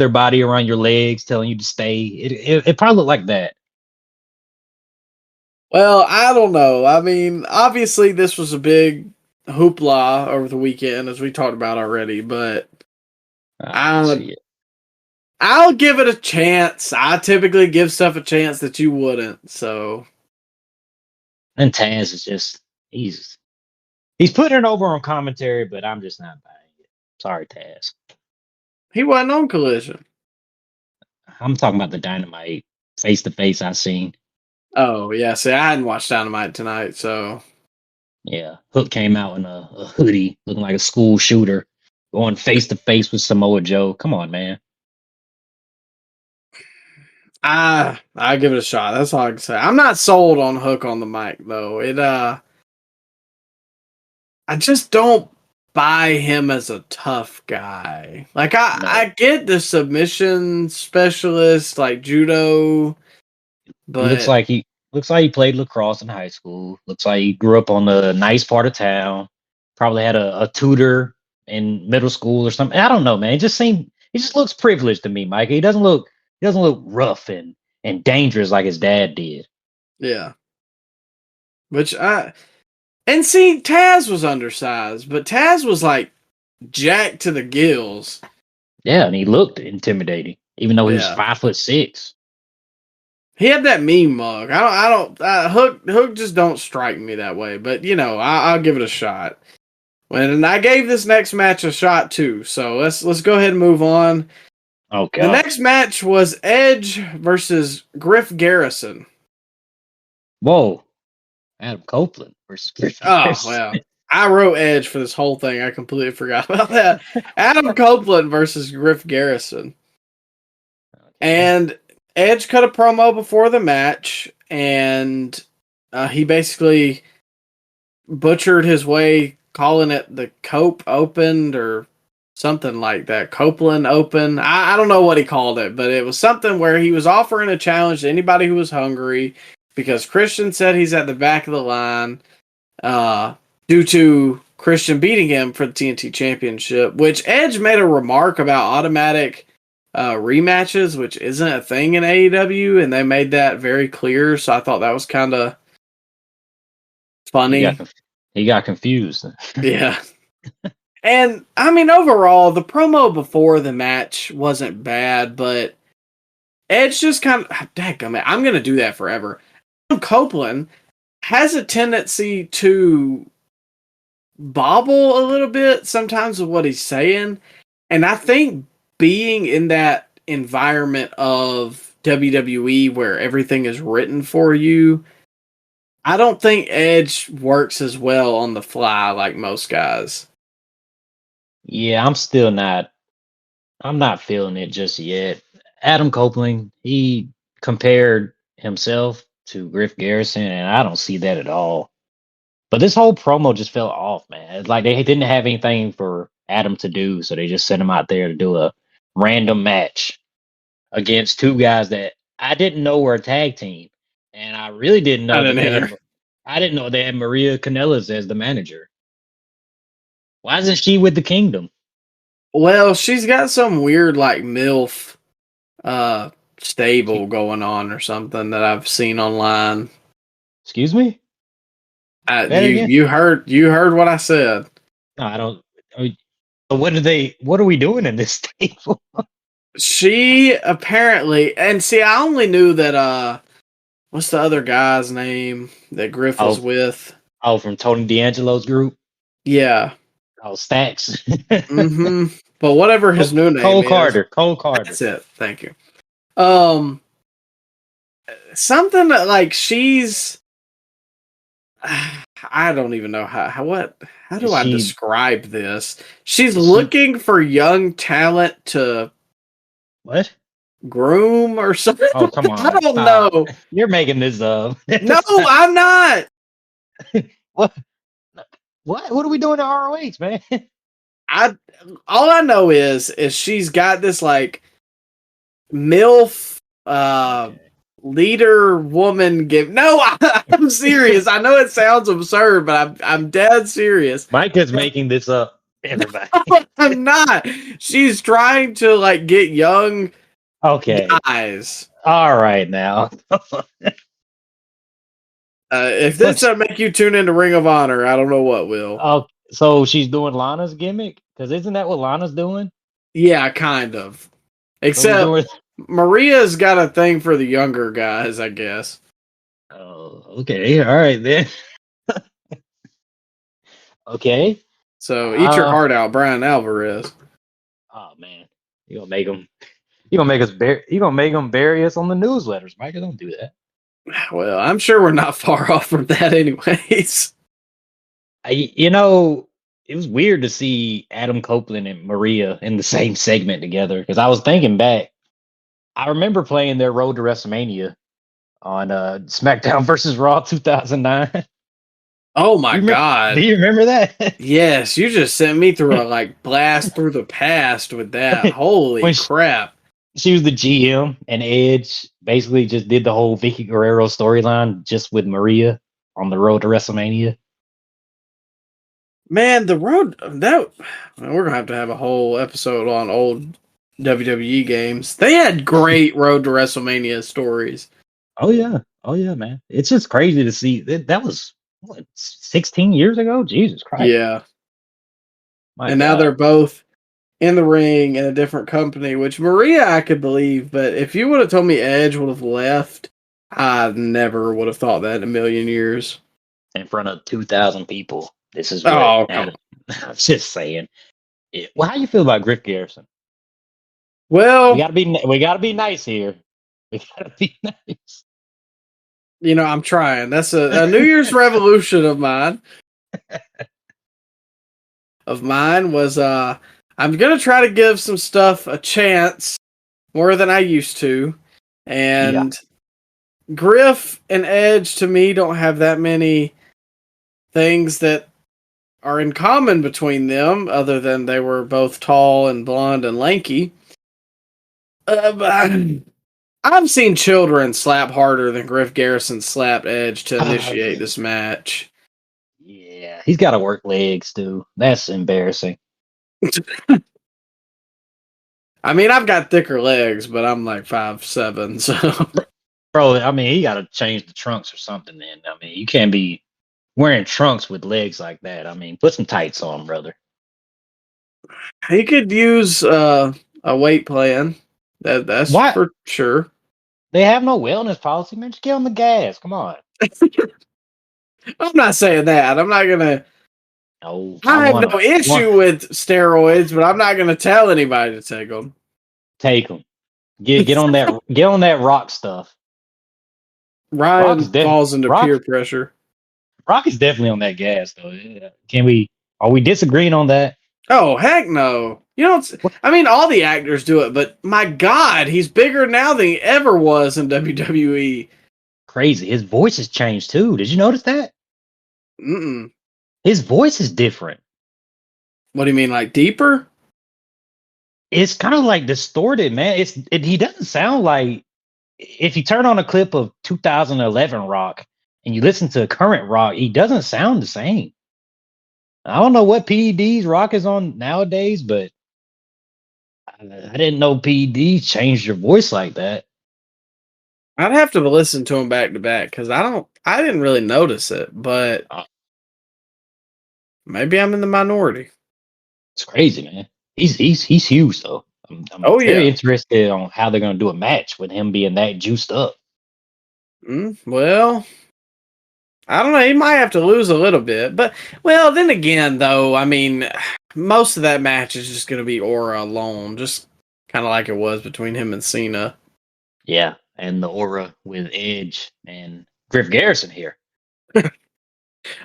body around your legs, telling you to stay. It probably looked like that.
Well, I don't know. Obviously this was a big hoopla over the weekend, as we talked about already, but I'll give it a chance. I typically give stuff a chance that you wouldn't, so.
And Taz is just he's putting it over on commentary, but I'm just not buying it. Sorry, Taz.
He wasn't on Collision.
I'm talking about the Dynamite face to face I seen.
Oh yeah, see, I hadn't watched Dynamite tonight, so
yeah. Hook came out in a hoodie, looking like a school shooter, going face to face with Samoa Joe. Come on, man.
I give it a shot. That's all I can say. I'm not sold on Hook on the mic though. I just don't buy him as a tough guy. I get the submission specialist, like judo, but
He Looks like he played lacrosse in high school. Looks like he grew up on a nice part of town. Probably had a tutor in middle school or something. I don't know, man. He just looks privileged to me, Mike. He doesn't look rough and dangerous like his dad did.
Yeah. And see, Taz was undersized, but Taz was like jacked to the gills.
Yeah, and he looked intimidating, even though he was 5'6".
He had that mean mug. Hook just don't strike me that way, but I'll give it a shot. And I gave this next match a shot too, so let's go ahead and move on.
Okay.
The next match was Edge versus Griff Garrison.
Whoa. Adam Copeland versus Griff Garrison.
Well. I wrote Edge for this whole thing. I completely forgot about that. Adam Copeland versus Griff Garrison. And Edge cut a promo before the match, and he basically butchered his way, calling it the Cope Open or something like that. Copeland Open. I don't know what he called it, but it was something where he was offering a challenge to anybody who was hungry because Christian said he's at the back of the line due to Christian beating him for the TNT Championship, which Edge made a remark about automatic rematches, which isn't a thing in AEW, and they made that very clear, so I thought that was kind of funny.
He got confused.
Yeah. And, I mean, overall, the promo before the match wasn't bad, but Edge just kind of... Dadgummit, I'm going to do that forever. Copeland has a tendency to bobble a little bit sometimes with what he's saying, and I think being in that environment of WWE where everything is written for you, I don't think Edge works as well on the fly like most guys.
Yeah, I'm not feeling it just yet. Adam Copeland, he compared himself to Griff Garrison, and I don't see that at all. But this whole promo just fell off, man. It's like they didn't have anything for Adam to do, so they just sent him out there to do a random match against two guys that I didn't know were a tag team, and I really didn't know. I didn't know they had Maria Kanellis as the manager. Why isn't she with the Kingdom?
Well, she's got some weird like MILF stable going on or something that I've seen online.
Excuse me?
You heard what I said.
No, I don't. What are we doing in this stable?
She apparently, and see, I only knew that what's the other guy's name that Griff was with?
Oh, from Tony D'Angelo's group?
Yeah.
Oh, Stacks.
Mm-hmm. But whatever his new name
Cole
is.
Cole Carter.
That's it. Thank you. Something like she's... I don't even know how do I describe this? She's looking for young talent to...
What?
Groom or something?
Oh, come on.
I don't know.
You're making this up.
No, I'm not.
What? What are we doing at ROH, man?
All I know is she's got this like MILF leader woman give. No, I'm serious. I know it sounds absurd, but I'm dead serious.
Micah's making this up. Everybody.
No, I'm not. She's trying to like get young guys.
All right now.
If this doesn't make you tune into Ring of Honor, I don't know what will.
Oh, so she's doing Lana's gimmick? Because isn't that what Lana's doing?
Yeah, kind of. Except Maria's got a thing for the younger guys, I guess.
Oh, okay. All right, then. Okay.
So eat your heart out, Brian Alvarez.
Oh man, you're gonna make them bury us on the newsletters, Micah. Don't do that.
Well, I'm sure we're not far off from that, anyways.
It was weird to see Adam Copeland and Maria in the same segment together because I was thinking back. I remember playing their Road to WrestleMania on SmackDown versus Raw 2009.
Oh my God.
Do you remember that?
Yes, you just sent me through a blast through the past with that. Holy crap.
she was the GM, and Edge basically just did the whole Vicky Guerrero storyline just with Maria on the road to WrestleMania.
Man, the road that we're gonna have to have a whole episode on old WWE games. They had great road to WrestleMania stories.
Oh yeah, man. It's just crazy to see that was what 16 years ago. Jesus Christ,
Yeah.
my
And now they're
God.
both in the ring in a different company, which Maria I could believe, but if you would have told me Edge would have left, I never would have thought that in a million years.
In front of 2,000 people. This is what
Oh, come on.
I'm just saying. Well, how you feel about Griff Garrison?
Well,
We gotta be nice here. We gotta be nice.
I'm trying. That's a New Year's revolution of mine. Was I'm gonna try to give some stuff a chance more than I used to.
Yeah.
And Griff and Edge to me don't have that many things that are in common between them, other than they were both tall and blonde and lanky. I've seen children slap harder than Griff Garrison slapped Edge to initiate this match.
Yeah, he's got to work legs too. That's embarrassing.
I mean, I've got thicker legs, but I'm like 5'7", so
Bro, I mean, he got to change the trunks or something then. I mean, you can't be wearing trunks with legs like that. I mean, put some tights on, brother.
he could use a weight plan. That's
What?
for sure.
They have no wellness policy, man. Just get on the gas. Come on.
I'm not saying that. I'm not gonna.
No,
I have no issue with steroids, but I'm not gonna tell anybody to take them.
take them. Get on that. Get on that rock stuff.
Ryan falls into peer pressure.
Rock is definitely on that gas, though. Yeah. Can we? Are we disagreeing on that?
Oh heck no! I mean, all the actors do it, but my God, he's bigger now than he ever was in WWE.
Crazy. His voice has changed too. Did you notice that?
Mm-mm.
His voice is different.
What do you mean, like deeper?
It's kind of like distorted, man. He doesn't sound like if you turn on a clip of 2011 Rock and you listen to current Rock, he doesn't sound the same. I don't know what PEDs Rock is on nowadays, but I didn't know PEDs changed your voice like that.
I'd have to listen to him back to back because I didn't really notice it, but maybe I'm in the minority.
It's crazy, man. He's huge though. I'm very interested on how they're gonna do a match with him being that juiced up.
Well, I don't know. He might have to lose a little bit, but then again, though, I mean, most of that match is just going to be aura alone, just kind of like it was between him and Cena.
Yeah, and the aura with Edge and Griff Garrison here.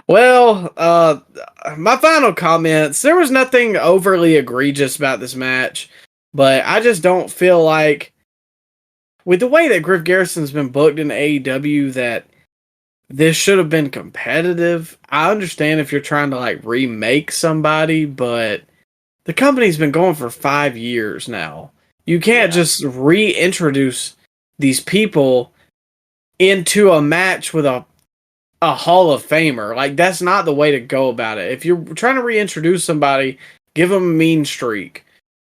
Well, my final comments, there was nothing overly egregious about this match, but I just don't feel like, with the way that Griff Garrison's been booked in AEW, that this should have been competitive. I understand if you're trying to like remake somebody, but the company's been going for 5 years now. You can't just reintroduce these people into a match with a Hall of Famer. Like, that's not the way to go about it. If you're trying to reintroduce somebody, give them a mean streak.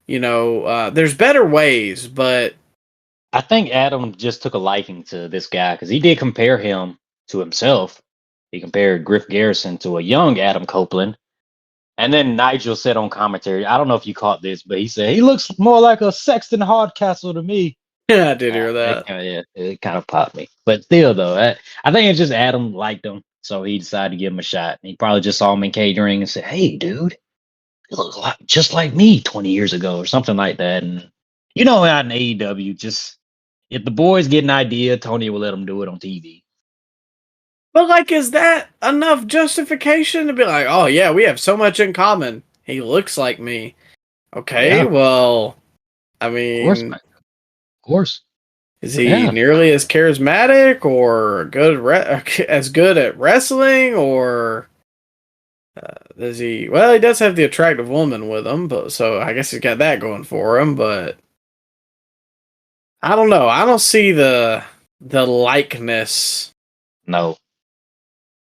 There's better ways, but
I think Adam just took a liking to this guy because he did compare him to himself. He compared Griff Garrison to a young Adam Copeland. And then Nigel said on commentary, I don't know if you caught this, but he said, he looks more like a Sexton Hardcastle to me.
Yeah, I did hear that.
It kind of popped me. But still, though, I think it's just Adam liked him, so he decided to give him a shot. He probably just saw him in catering and said, hey, dude, you look just like me 20 years ago or something like that. And out in AEW, just if the boys get an idea, Tony will let them do it on TV.
But, like, is that enough justification to be like, oh, yeah, we have so much in common. He looks like me. Okay,
Yeah.
well, I mean...
Of course.
Is he nearly as charismatic or as good at wrestling, or does he... Well, he does have the attractive woman with him, so I guess he's got that going for him, but... I don't know. I don't see the likeness.
No.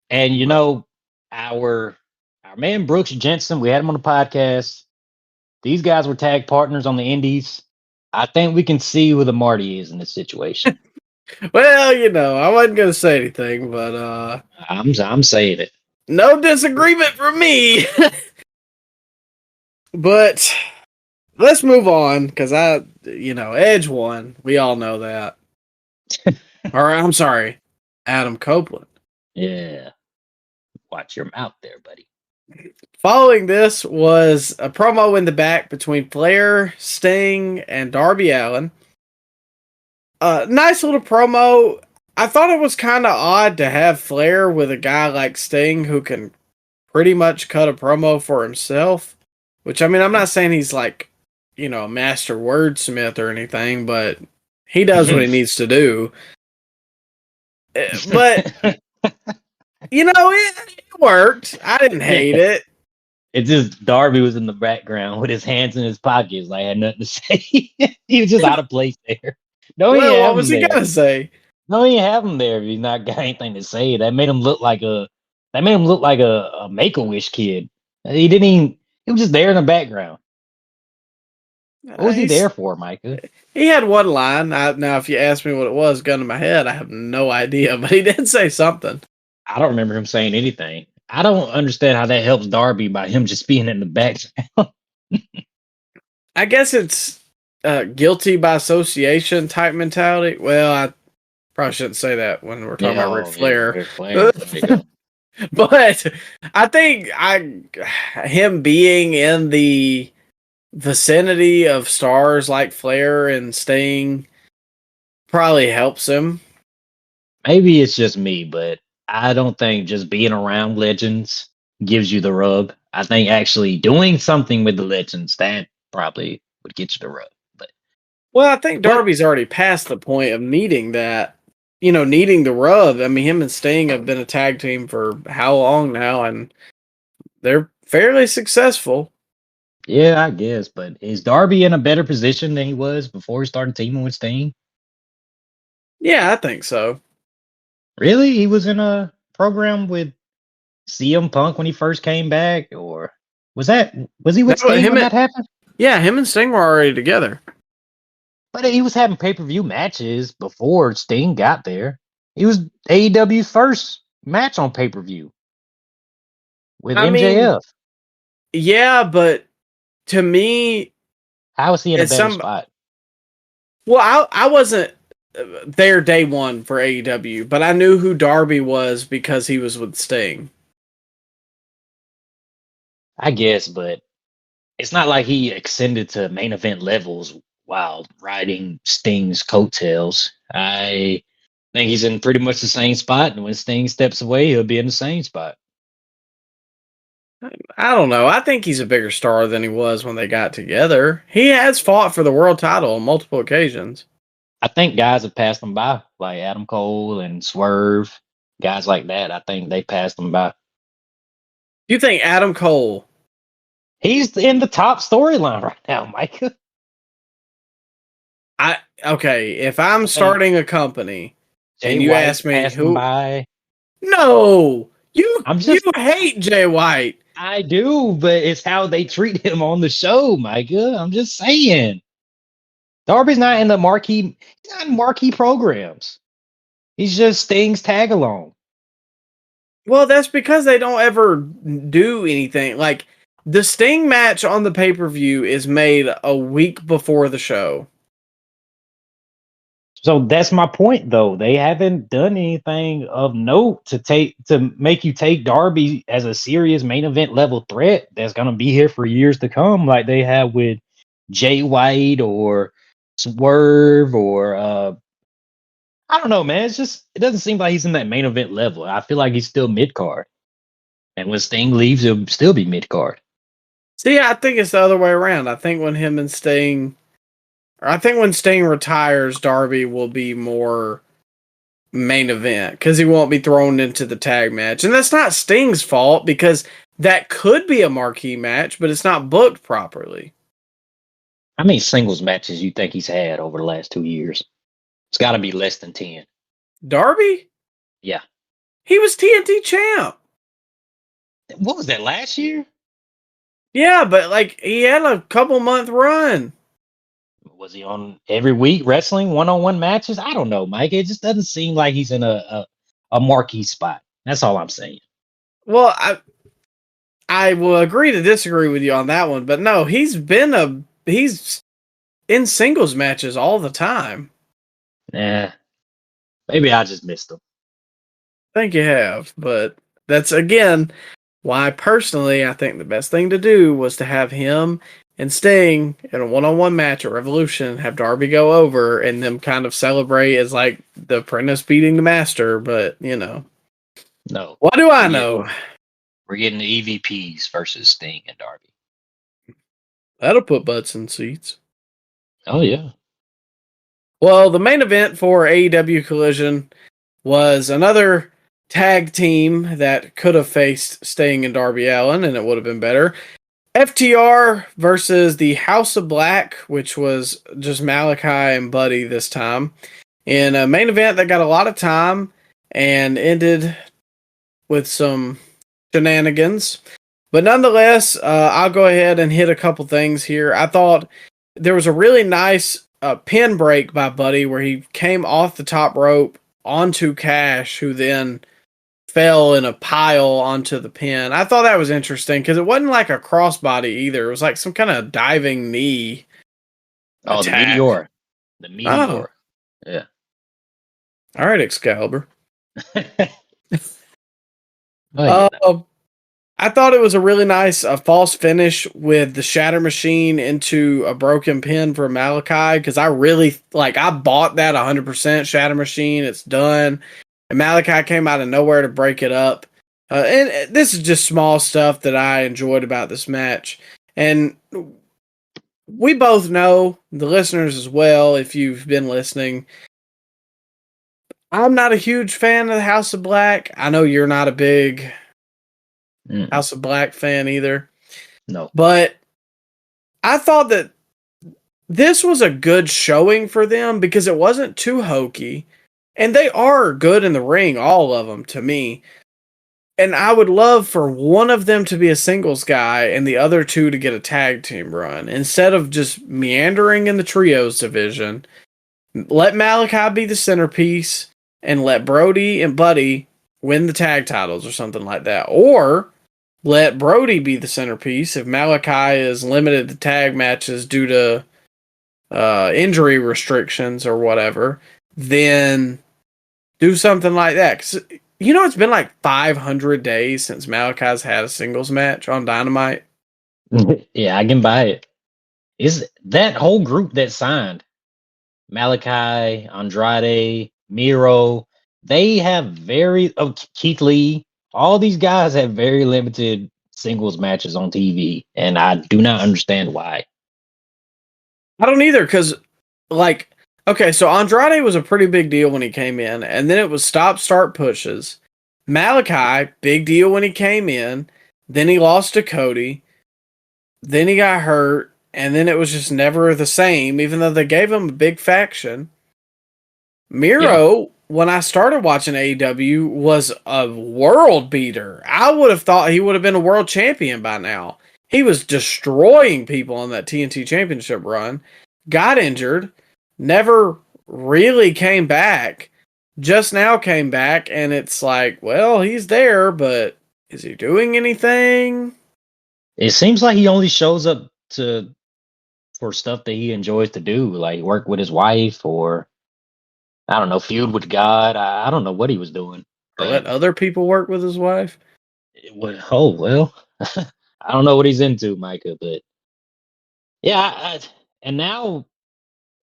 And our man Brooks Jensen, we had him on the podcast. These guys were tag partners on the Indies. I think we can see who the Marty is in this situation.
Well, I wasn't gonna say anything, but
I'm saying it.
no disagreement from me. But let's move on because Edge won. We all know that. Or I'm sorry, Adam Copeland.
Yeah. Watch your mouth there, buddy.
Following this was a promo in the back between Flair, Sting, and Darby Allin. Nice little promo. I thought it was kind of odd to have Flair with a guy like Sting who can pretty much cut a promo for himself. Which, I mean, I'm not saying he's like, a master wordsmith or anything, but he does what he needs to do. But, it worked. I didn't hate it.
It's just Darby was in the background with his hands in his pockets, like had nothing to say. He was just out of place there.
What was he gonna say?
No, he didn't have him there if he's not got anything to say. That made him look like a Make-A-Wish kid. He didn't even. He was just there in the background. What was he there for, Micah?
He had one line. Now, if you ask me what it was, gun to my head, I have no idea. But he did say something.
I don't remember him saying anything. I don't understand how that helps Darby by him just being in the background.
I guess it's guilty by association type mentality. Well, I probably shouldn't say that when we're talking about Ric Flair.
Ric Flair.
But I think him being in the vicinity of stars like Flair and Sting probably helps him.
Maybe it's just me, but I don't think just being around legends gives you the rub. I think actually doing something with the legends, that probably would get you the rub.
Well, I think Darby's already past the point of needing that. Needing the rub. I mean, him and Sting have been a tag team for how long now, and they're fairly successful.
Yeah, I guess. But is Darby in a better position than he was before he started teaming with Sting?
Yeah, I think so.
Really? He was in a program with CM Punk when he first came back? Or was he with Sting when that happened?
Yeah, him and Sting were already together.
But he was having pay-per-view matches before Sting got there. He was AEW's first match on pay-per-view with MJF.
Yeah, but to me,
how was he in a better spot?
Well, I wasn't there day one for AEW, but I knew who Darby was because he was with Sting.
I guess, but it's not like he ascended to main event levels while riding Sting's coattails. I think he's in pretty much the same spot, and when Sting steps away, he'll be in the same spot.
I don't know. I think he's a bigger star than he was when they got together. He has fought for the world title on multiple occasions.
I think guys have passed him by, like Adam Cole and Swerve, guys like that. I think they passed him by.
You think Adam Cole?
He's in the top storyline right now, Micah.
Okay, if I'm starting a company and you ask me who, no, you hate Jay White.
I do, but it's how they treat him on the show, Micah. I'm just saying. Darby's not in the marquee programs. He's just Sting's tag along.
Well, that's because they don't ever do anything. Like the Sting match on the pay-per-view is made a week before the show.
So that's my point, though. They haven't done anything of note to make you take Darby as a serious main event level threat that's going to be here for years to come, like they have with Jay White or Swerve or I don't know, man. It doesn't seem like he's in that main event level. I feel like he's still mid card, and when Sting leaves, he'll still be mid card.
See, I think it's the other way around. I think when Sting retires, Darby will be more main event because he won't be thrown into the tag match. And that's not Sting's fault because that could be a marquee match, but it's not booked properly.
How many singles matches you think he's had over the last 2 years? It's got to be less than 10.
Darby?
Yeah.
He was TNT champ.
What was that, last year?
Yeah, but like he had a couple month run.
Was he on every week wrestling one-on-one matches? I don't know, Mike. It just doesn't seem like he's in a marquee spot. That's all I'm saying.
Well, I will agree to disagree with you on that one, but no, he's in singles matches all the time.
Maybe I just missed him.
I think you have, but that's again why personally I think the best thing to do was to have him and Sting in a one-on-one match at Revolution, have Darby go over and them kind of celebrate as like the apprentice beating the master, but
No.
What do I know?
We're getting the EVPs versus Sting and Darby.
That'll put butts in seats.
Oh, yeah.
Well, the main event for AEW Collision was another tag team that could have faced Sting and Darby Allin, and it would have been better. FTR versus the House of Black, which was just Malachi and Buddy this time, in a main event that got a lot of time and ended with some shenanigans. But nonetheless, I'll go ahead and hit a couple things here. I thought there was a really nice pin break by Buddy where he came off the top rope onto Cash, who then fell in a pile onto the pin. I thought that was interesting because it wasn't like a crossbody either. It was like some kind of diving knee.
Oh,
attack.
The Meteor. The Meteor.
Oh.
Yeah.
All right, Excalibur. I thought it was a really nice false finish with the Shatter Machine into a broken pin for Malachi, because I really I bought that 100% Shatter Machine. It's done. And Malachi came out of nowhere to break it up. And this is just small stuff that I enjoyed about this match. And we both know, the listeners as well, if you've been listening, I'm not a huge fan of the House of Black. I know you're not a big House of Black fan either.
No.
But I thought that this was a good showing for them because it wasn't too hokey. And they are good in the ring, all of them, to me. And I would love for one of them to be a singles guy and the other two to get a tag team run. Instead of just meandering in the trios division, let Malachi be the centerpiece and let Brody and Buddy win the tag titles or something like that. Or let Brody be the centerpiece if Malachi is limited to tag matches due to injury restrictions or whatever. Then do something like that. 'Cause, it's been like 500 days since Malachi's had a singles match on Dynamite.
Yeah, I can buy it. Is that whole group that signed? Malachi, Andrade, Miro, they have Keith Lee, all these guys have very limited singles matches on TV, and I do not understand why.
I don't either, because okay, so Andrade was a pretty big deal when he came in, and then it was stop-start pushes. Malachi, big deal when he came in, then he lost to Cody, then he got hurt, and then it was just never the same, even though they gave him a big faction. Miro, when I started watching AEW, was a world beater. I would have thought he would have been a world champion by now. He was destroying people on that TNT Championship run, got injured, never really came back, just now came back, and it's like, well, he's there, but is he doing anything?
It seems like he only shows up for stuff that he enjoys to do, like work with his wife or, I don't know, feud with God. I don't know what he was doing.
Or let other people work with his wife?
I don't know what he's into, Micah, but yeah, and now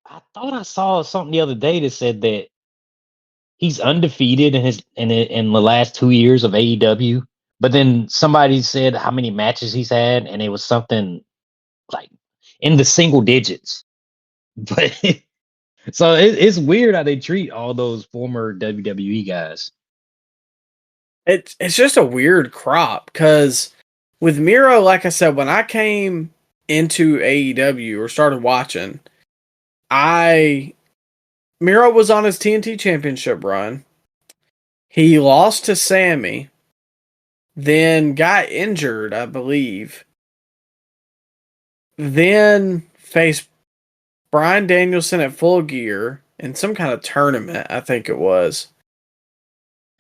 I thought I saw something the other day that said that he's undefeated in the last 2 years of AEW. But then somebody said how many matches he's had, and it was something like in the single digits. But so it's weird how they treat all those former WWE guys.
It's just a weird crop, because with Miro, like I said, when I came into AEW or started watching, Miro was on his TNT Championship run. He lost to Sammy, then got injured, I believe. Then faced Bryan Danielson at Full Gear in some kind of tournament, I think it was.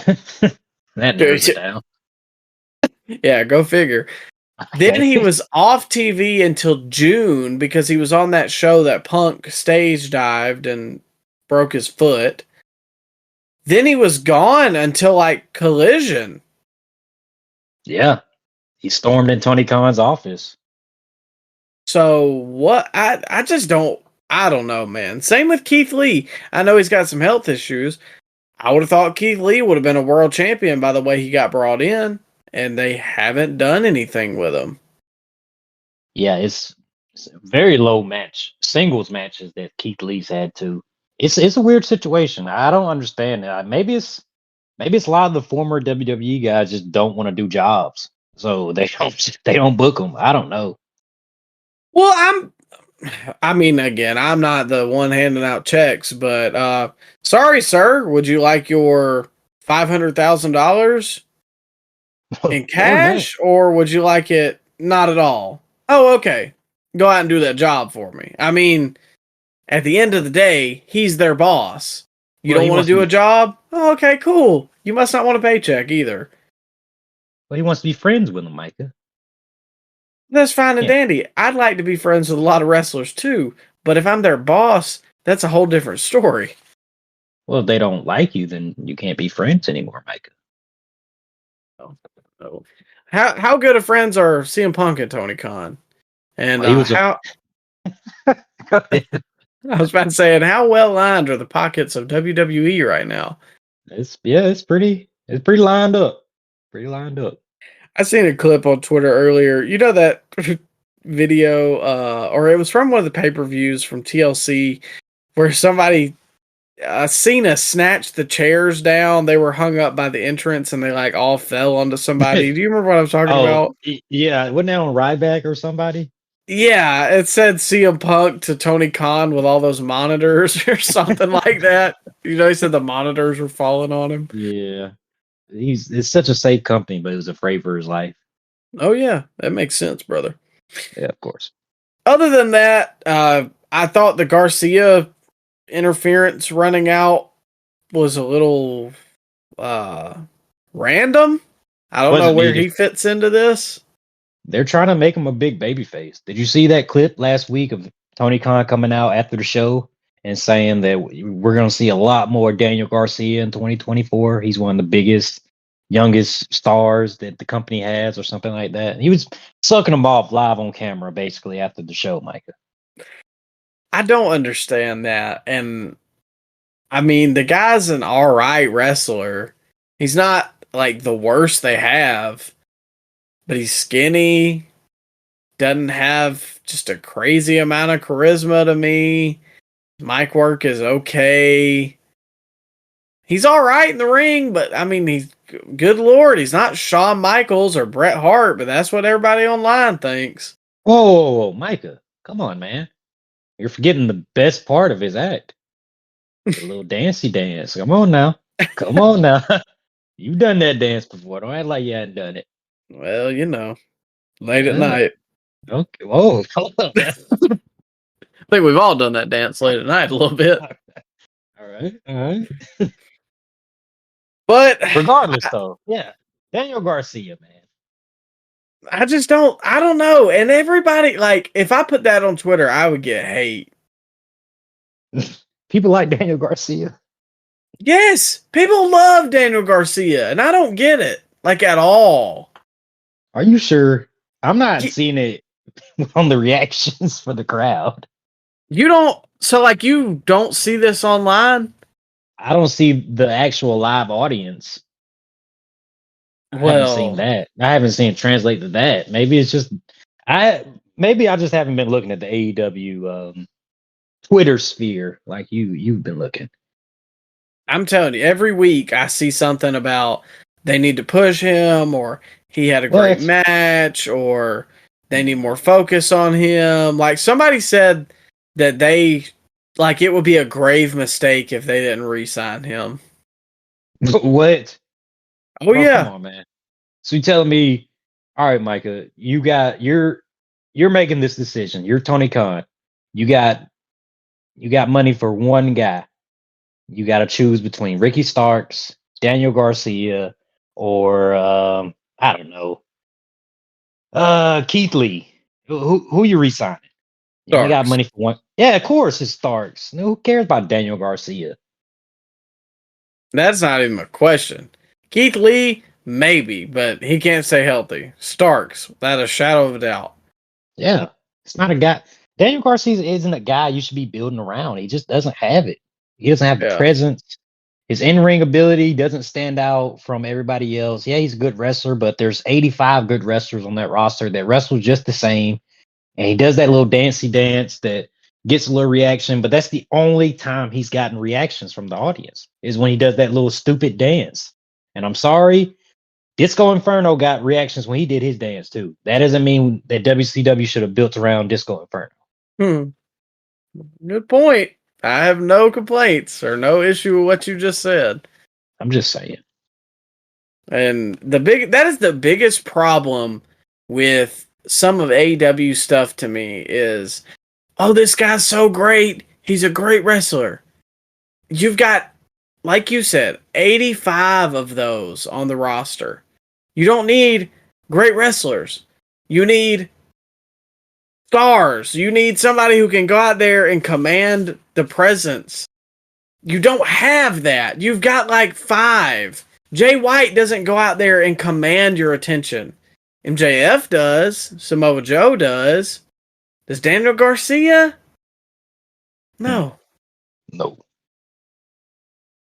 That narrows it down.
Yeah, go figure.
Okay.
Then he was off TV until June because he was on that show that Punk stage dived and broke his foot. Then he was gone until like Collision.
Yeah. He stormed in Tony Khan's office.
So what? I just don't. I don't know, man. Same with Keith Lee. I know he's got some health issues. I would have thought Keith Lee would have been a world champion by the way he got brought in, and they haven't done anything with him.
Yeah, it's a very low singles matches that Keith Lee's had to. It's a weird situation. I don't understand it. Maybe it's a lot of the former WWE guys just don't want to do jobs, so they don't book them. I don't know.
Well, I mean, again, I'm not the one handing out checks, but sorry, sir. Would you like your $500,000 in cash, or would you like it not at all? Oh, okay. Go out and do that job for me. I mean, at the end of the day, he's their boss. You don't want to do a job? Oh, okay, cool. You must not want a paycheck either.
Well, he wants to be friends with them, Micah.
That's fine and dandy. I'd like to be friends with a lot of wrestlers too, but if I'm their boss, that's a whole different story.
Well, if they don't like you, then you can't be friends anymore, Micah.
Oh. How good of friends are CM Punk and Tony Khan? And
Well,
I was about to say, and how well lined are the pockets of WWE right now?
It's pretty lined up. Pretty lined up.
I seen a clip on Twitter earlier. You know that video, or it was from one of the pay-per-views from TLC, where somebody Cena snatched the chairs down. They were hung up by the entrance, and they like all fell onto somebody. Do you remember what I'm talking about?
Yeah, wasn't that on Ryback or somebody?
Yeah, it said CM Punk to Tony Khan with all those monitors or something like that. You know, he said the monitors were falling on him.
Yeah. It's such a safe company, but he was afraid for his life.
Oh, yeah, that makes sense, brother.
Yeah, of course.
Other than that, I thought the Garcia interference running out was a little random. I don't know where he fits into this.
They're trying to make him a big babyface. Did you see that clip last week of Tony Khan coming out after the show and saying that we're going to see a lot more Daniel Garcia in 2024? He's one of the biggest, youngest stars that the company has, or something like that. He was sucking them off live on camera, basically, after the show, Micah.
I don't understand that. And I mean, the guy's an all right wrestler. He's not like the worst they have, but he's skinny, doesn't have just a crazy amount of charisma to me. Mic work is okay. He's all right in the ring, but I mean, he's good Lord, he's not Shawn Michaels or Bret Hart, but that's what everybody online thinks.
Whoa, Micah, come on, man. You're forgetting the best part of his act. The little dancey dance. Come on now. You've done that dance before. Don't act like you hadn't done it.
Well, you know, late at night.
Okay. Whoa. Hold on.
I think we've all done that dance late at night a little bit.
All right.
But
regardless, though, yeah, Daniel Garcia, man.
I don't know. And everybody, like, if I put that on Twitter, I would get hate.
People like Daniel Garcia.
Yes, people love Daniel Garcia, and I don't get it, like, at all.
Are you sure? I'm not seeing it on the reactions for the crowd.
You don't, so like, you don't see this online?
I don't see the actual live audience. I haven't seen that. I haven't seen it translate to that. Maybe it's just I just haven't been looking at the AEW Twitter sphere like you've been looking.
I'm telling you, every week I see something about they need to push him, or he had a great match, or They need more focus on him. Like somebody said that it would be a grave mistake if they didn't re-sign him.
What?
Oh,
Bro,
yeah.
come on, man. So you telling me, all right, Micah, you're making this decision. You're Tony Khan. You got money for one guy. You got to choose between Ricky Starks, Daniel Garcia, or I don't know, Keith Lee. Who you re-signing? You only got
Starks.
money for one. Yeah, of course it's Starks. No, who cares about Daniel Garcia?
That's not even a question. Keith Lee, maybe, but he can't stay healthy. Starks, without a shadow of a doubt.
Yeah, it's not a guy. Daniel Garcia isn't a guy you should be building around. He just doesn't have it. He doesn't have the
Yeah.
presence. His in-ring ability doesn't stand out from everybody else. Yeah, he's a good wrestler, but there's 85 good wrestlers on that roster that wrestle just the same. And he does that little dancey dance that gets a little reaction, but that's the only time he's gotten reactions from the audience is when he does that little stupid dance. And I'm sorry, Disco Inferno got reactions when he did his dance too. That doesn't mean that WCW should have built around Disco Inferno.
Good point. I have no complaints or no issue with what you just said.
I'm just saying.
And that is the biggest problem with some of AEW stuff to me is, oh, this guy's so great. He's a great wrestler. You've got, like you said, 85 of those on the roster. You don't need great wrestlers. You need stars. You need somebody who can go out there and command the presence. You don't have that. You've got like 5. Jay White doesn't go out there and command your attention. MJF does. Samoa Joe does. Does Daniel Garcia? No.
No.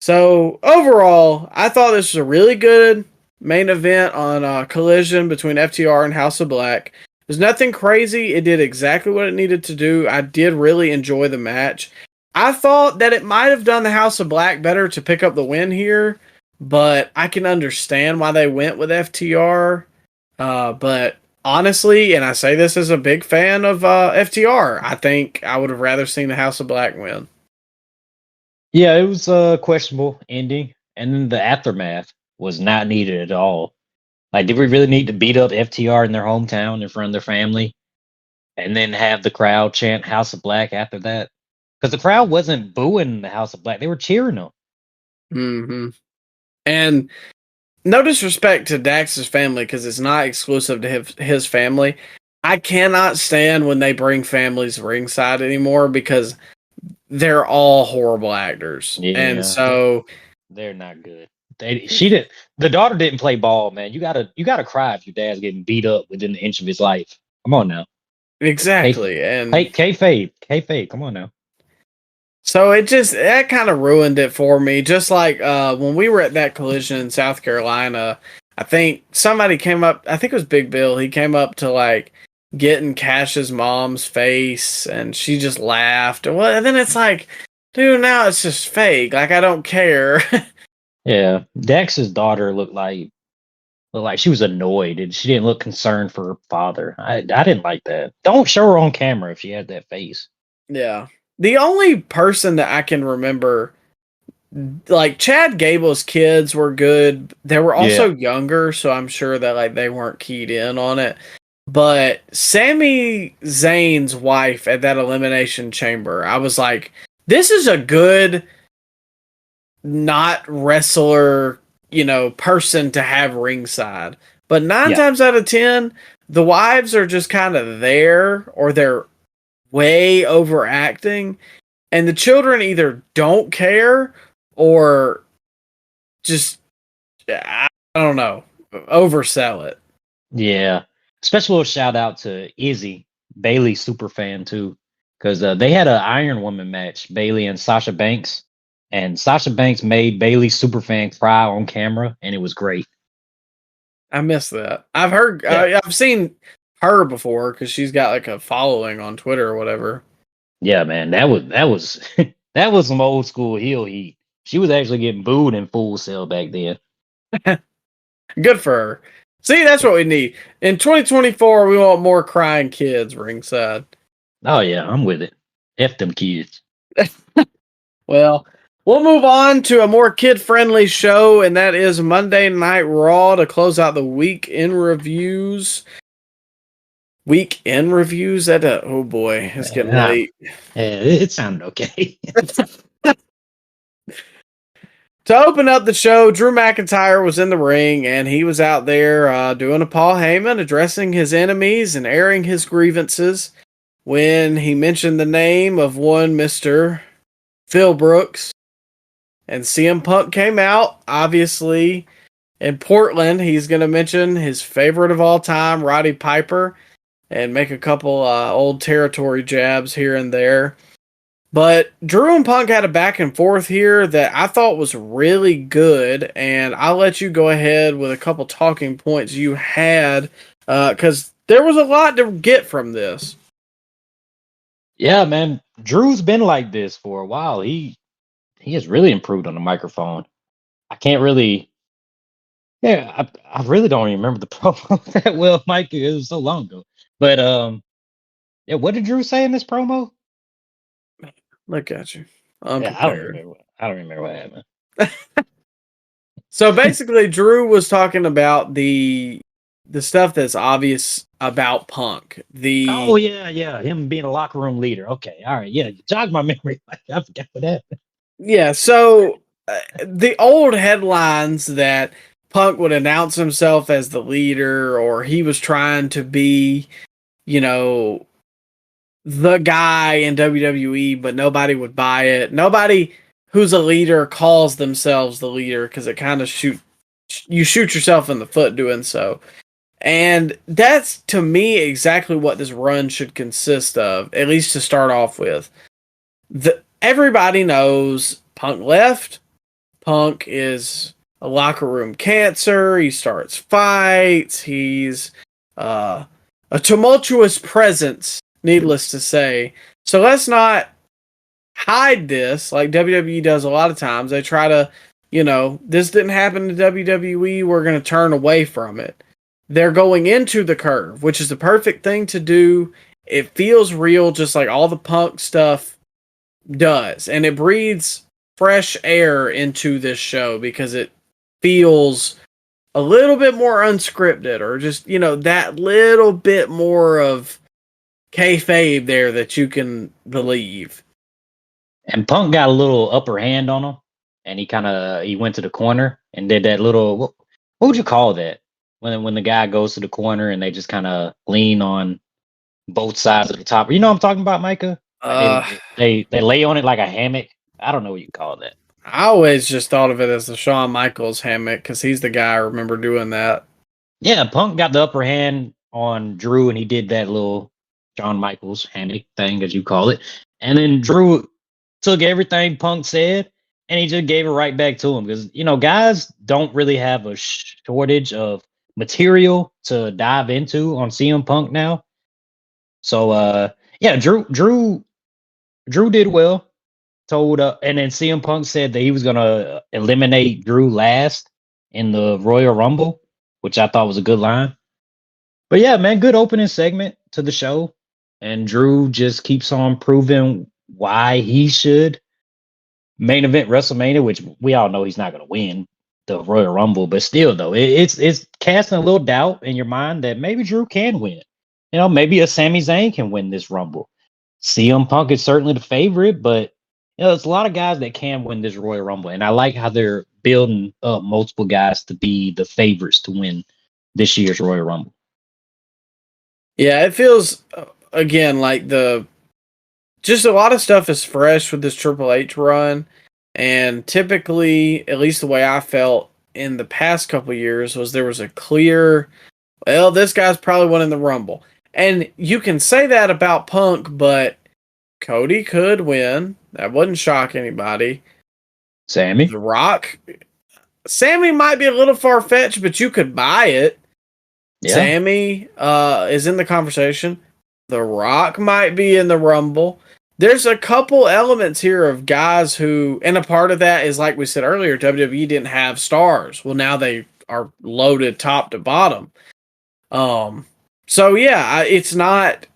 So, overall, I thought this was a really good main event on a collision between FTR and House of Black. There's nothing crazy. It did exactly what it needed to do. I did really enjoy the match. I thought that it might have done the House of Black better to pick up the win here, but I can understand why they went with FTR. But honestly, and I say this as a big fan of FTR, I think I would have rather seen the House of Black win.
Yeah, it was a questionable ending, and then the aftermath was not needed at all. Like, did we really need to beat up FTR in their hometown in front of their family, and then have the crowd chant House of Black after that? Because the crowd wasn't booing the House of Black; they were cheering them.
Mm-hmm. And no disrespect to Dax's family, because it's not exclusive to his family. I cannot stand when they bring families ringside anymore because they're all horrible actors.
Yeah,
and so
they're not good. The daughter didn't play ball, man. You gotta cry if your dad's getting beat up within an inch of his life. Come on now.
exactly. And
Kayfabe. Come on now.
so that kind of ruined it for me. Just like when we were at that collision in South Carolina, I think somebody came up, I think it was Big Bill, he came up to like get in Cash's mom's face and she just laughed. And then it's like, dude, now it's just fake. Like, I don't care.
Yeah. Dax's daughter looked like she was annoyed and she didn't look concerned for her father. I didn't like that. Don't show her on camera if she had that face.
Yeah. The only person that I can remember, like Chad Gable's kids were good. They were also younger, so I'm sure that like they weren't keyed in on it. But Sami Zayn's wife at that Elimination Chamber, I was like, this is a good not wrestler, person to have ringside. But 9 times out of 10, the wives are just kind of there, or they're way overacting, and the children either don't care or just, I don't know, oversell it.
Yeah. Special little shout out to Izzy, Bailey super fan too, because they had an Iron Woman match, Bailey and Sasha Banks, and Sasha Banks made Bailey super fan cry on camera, and it was great.
I missed that. I've heard, I've seen her before because she's got like a following on Twitter or whatever.
Yeah, man, that was that was some old school heel heat. She was actually getting booed in Full Sail back then.
Good for her. See, that's what we need. In 2024, we want more crying kids ringside.
Oh yeah, I'm with it. F them kids.
Well, we'll move on to a more kid-friendly show, and that is Monday Night Raw to close out the week in reviews. Week in reviews? Oh boy, it's getting late.
Yeah, it sounded okay.
To open up the show, Drew McIntyre was in the ring, and he was out there doing a Paul Heyman, addressing his enemies and airing his grievances when he mentioned the name of one Mr. Phil Brooks. And CM Punk came out, obviously, in Portland. He's going to mention his favorite of all time, Roddy Piper, and make a couple old territory jabs here and there. But Drew and Punk had a back and forth here that I thought was really good, and I'll let you go ahead with a couple talking points you had, because there was a lot to get from this.
Yeah, man. Drew's been like this for a while. He has really improved on the microphone. I can't really... Yeah, I really don't remember the promo that well, Mike. It was so long ago. But, yeah, what did Drew say in this promo?
Look at you.
Yeah, I don't remember what happened.
So basically, Drew was talking about the stuff that's obvious about Punk.
Oh yeah, him being a locker room leader. Okay, all right, yeah, jog my memory. I forgot what happened.
Yeah, so the old headlines that Punk would announce himself as the leader, or he was trying to be, the guy in WWE, but nobody would buy it. Nobody who's a leader calls themselves the leader because it kind of you shoot yourself in the foot doing so. And that's, to me, exactly what this run should consist of, at least to start off with. Everybody knows Punk left. Punk is a locker room cancer. He starts fights. He's a tumultuous presence, needless to say. So let's not hide this like WWE does a lot of times. They try to, this didn't happen to WWE. We're going to turn away from it. They're going into the curve, which is the perfect thing to do. It feels real, just like all the Punk stuff does. And it breathes fresh air into this show because it feels a little bit more unscripted, or just, that little bit more of kayfabe there that you can believe.
And Punk got a little upper hand on him, and he went to the corner and did that little, what would you call that? When the guy goes to the corner and they just kind of lean on both sides of the top. You know what I'm talking about, Micah? They lay on it like a hammock. I don't know what you call that.
I always just thought of it as the Shawn Michaels hammock because he's the guy I remember doing that.
Yeah, Punk got the upper hand on Drew, and he did that little Shawn Michaels hammock thing, as you call it. And then Drew took everything Punk said, and he just gave it right back to him. Because, guys don't really have a shortage of material to dive into on CM Punk now. So, yeah, Drew did well. And then CM Punk said that he was gonna eliminate Drew last in the Royal Rumble, which I thought was a good line. But yeah, man, good opening segment to the show, and Drew just keeps on proving why he should main event WrestleMania, which we all know he's not gonna win the Royal Rumble, but still though, it's casting a little doubt in your mind that maybe Drew can win. Maybe a Sami Zayn can win this Rumble. CM Punk is certainly the favorite, but there's a lot of guys that can win this Royal Rumble, and I like how they're building up multiple guys to be the favorites to win this year's Royal Rumble.
Yeah, it feels, again, like just a lot of stuff is fresh with this Triple H run, and typically, at least the way I felt in the past couple years, was there was a clear, well, this guy's probably winning the Rumble. And you can say that about Punk, but Cody could win. That wouldn't shock anybody.
Sammy?
The Rock? Sammy might be a little far-fetched, but you could buy it. Yeah. Sammy is in the conversation. The Rock might be in the Rumble. There's a couple elements here of guys who, and a part of that is, like we said earlier, WWE didn't have stars. Well, now they are loaded top to bottom. So yeah, it's not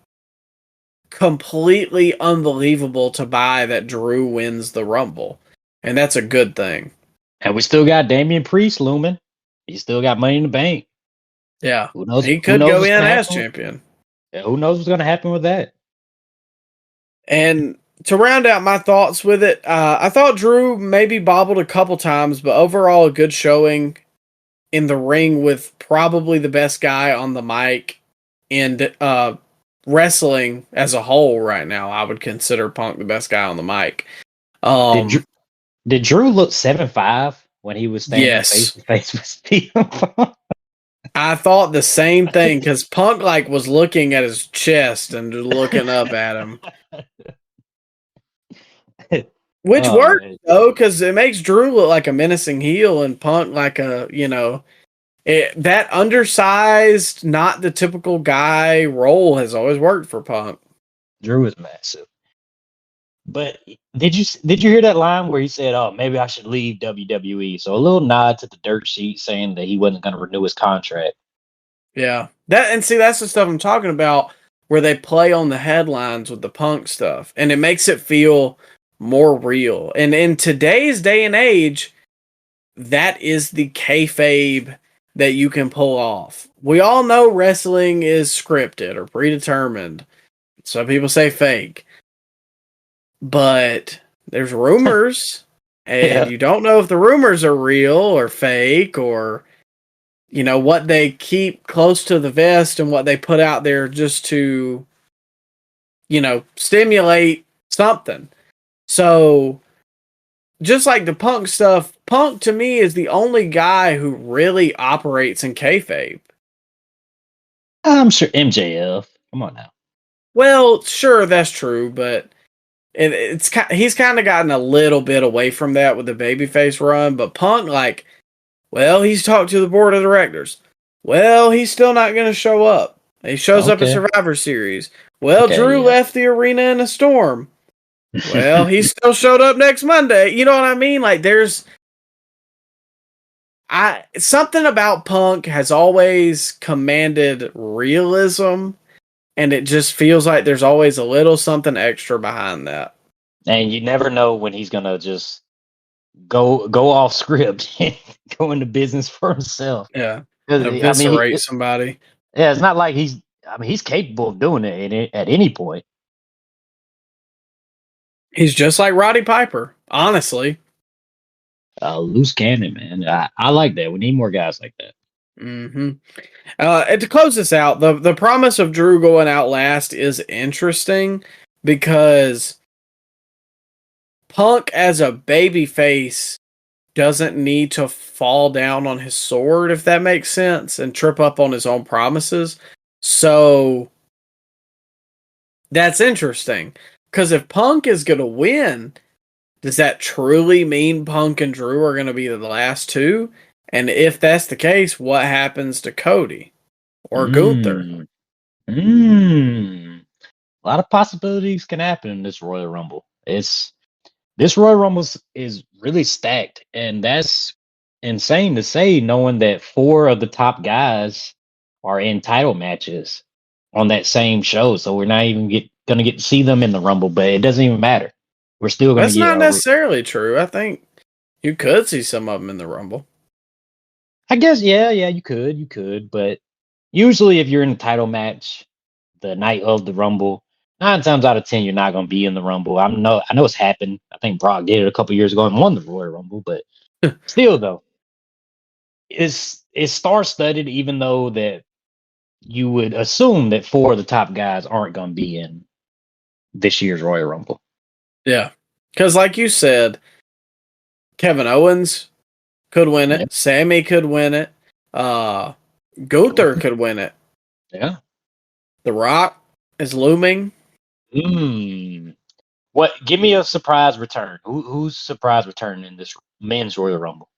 completely unbelievable to buy that Drew wins the Rumble, and that's a good thing.
And we still got Damian Priest looming. He still got Money in the Bank.
Yeah,
Who knows?
he
Who
could
knows
go
what's
in
gonna
as
happen?
champion.
Yeah, who knows what's going to happen with that?
And to round out my thoughts with it, I thought Drew maybe bobbled a couple times, but overall a good showing in the ring with probably the best guy on the mic and wrestling as a whole right now. I would consider Punk the best guy on the mic.
Did Drew look 7'5" when he was standing face
Yes.
to face with CM Punk?
I thought the same thing because Punk was looking at his chest and looking up at him. Which works, though, because it makes Drew look like a menacing heel and Punk like a, that undersized, not the typical guy role has always worked for Punk.
Drew is massive. But did you hear that line where he said, "Oh, maybe I should leave WWE"? So a little nod to the dirt sheet saying that he wasn't going to renew his contract.
Yeah, that's the stuff I'm talking about, where they play on the headlines with the Punk stuff, and it makes it feel more real. And in today's day and age, that is the kayfabe that you can pull off. We all know wrestling is scripted or predetermined. Some people say fake. But there's rumors, and you don't know if the rumors are real or fake, or what they keep close to the vest and what they put out there just to stimulate something. So just like the Punk stuff, Punk to me is the only guy who really operates in kayfabe.
I'm sure MJF. Come on now.
Well, sure, that's true, but he's kind of gotten a little bit away from that with the babyface run. But Punk, well, he's talked to the board of directors. Well, he's still not going to show up. He shows up at Survivor Series. Well, Drew left the arena in a storm. Well, he still showed up next Monday. You know what I mean? There's something about Punk has always commanded realism, and it just feels like there's always a little something extra behind that. And
you never know when he's gonna just go off script and go into business for himself.
Yeah, eviscerate somebody.
Yeah, it's not like he's capable of doing it at any point.
He's just like Roddy Piper, honestly.
Loose cannon, man. I like that. We need more guys like that.
Mm-hmm. And to close this out, the promise of Drew going out last is interesting because Punk as a babyface doesn't need to fall down on his sword, if that makes sense, and trip up on his own promises. So that's interesting because if Punk is going to win, does that truly mean Punk and Drew are going to be the last two? And if that's the case, what happens to Cody or Gunther?
A lot of possibilities can happen in this Royal Rumble. This Royal Rumble is really stacked, and that's insane to say, knowing that 4 of the top guys are in title matches on that same show. So we're not even going to get to see them in the Rumble, but it doesn't even matter. We're still going to get.
That's not necessarily true. I think you could see some of them in the Rumble.
I guess, yeah, you could, but usually if you're in a title match the night of the Rumble, 9 times out of 10 you're not going to be in the Rumble. I know it's happened. I think Brock did it a couple years ago and won the Royal Rumble, but still though, it's star-studded, even though that you would assume that 4 of the top guys aren't going to be in this year's Royal Rumble.
Yeah, because like you said, Kevin Owens could win it. Yep. Sammy could win it. Gunther could win it.
Yeah.
The Rock is looming.
What? Give me a surprise return. Who's surprise return in this men's Royal Rumble?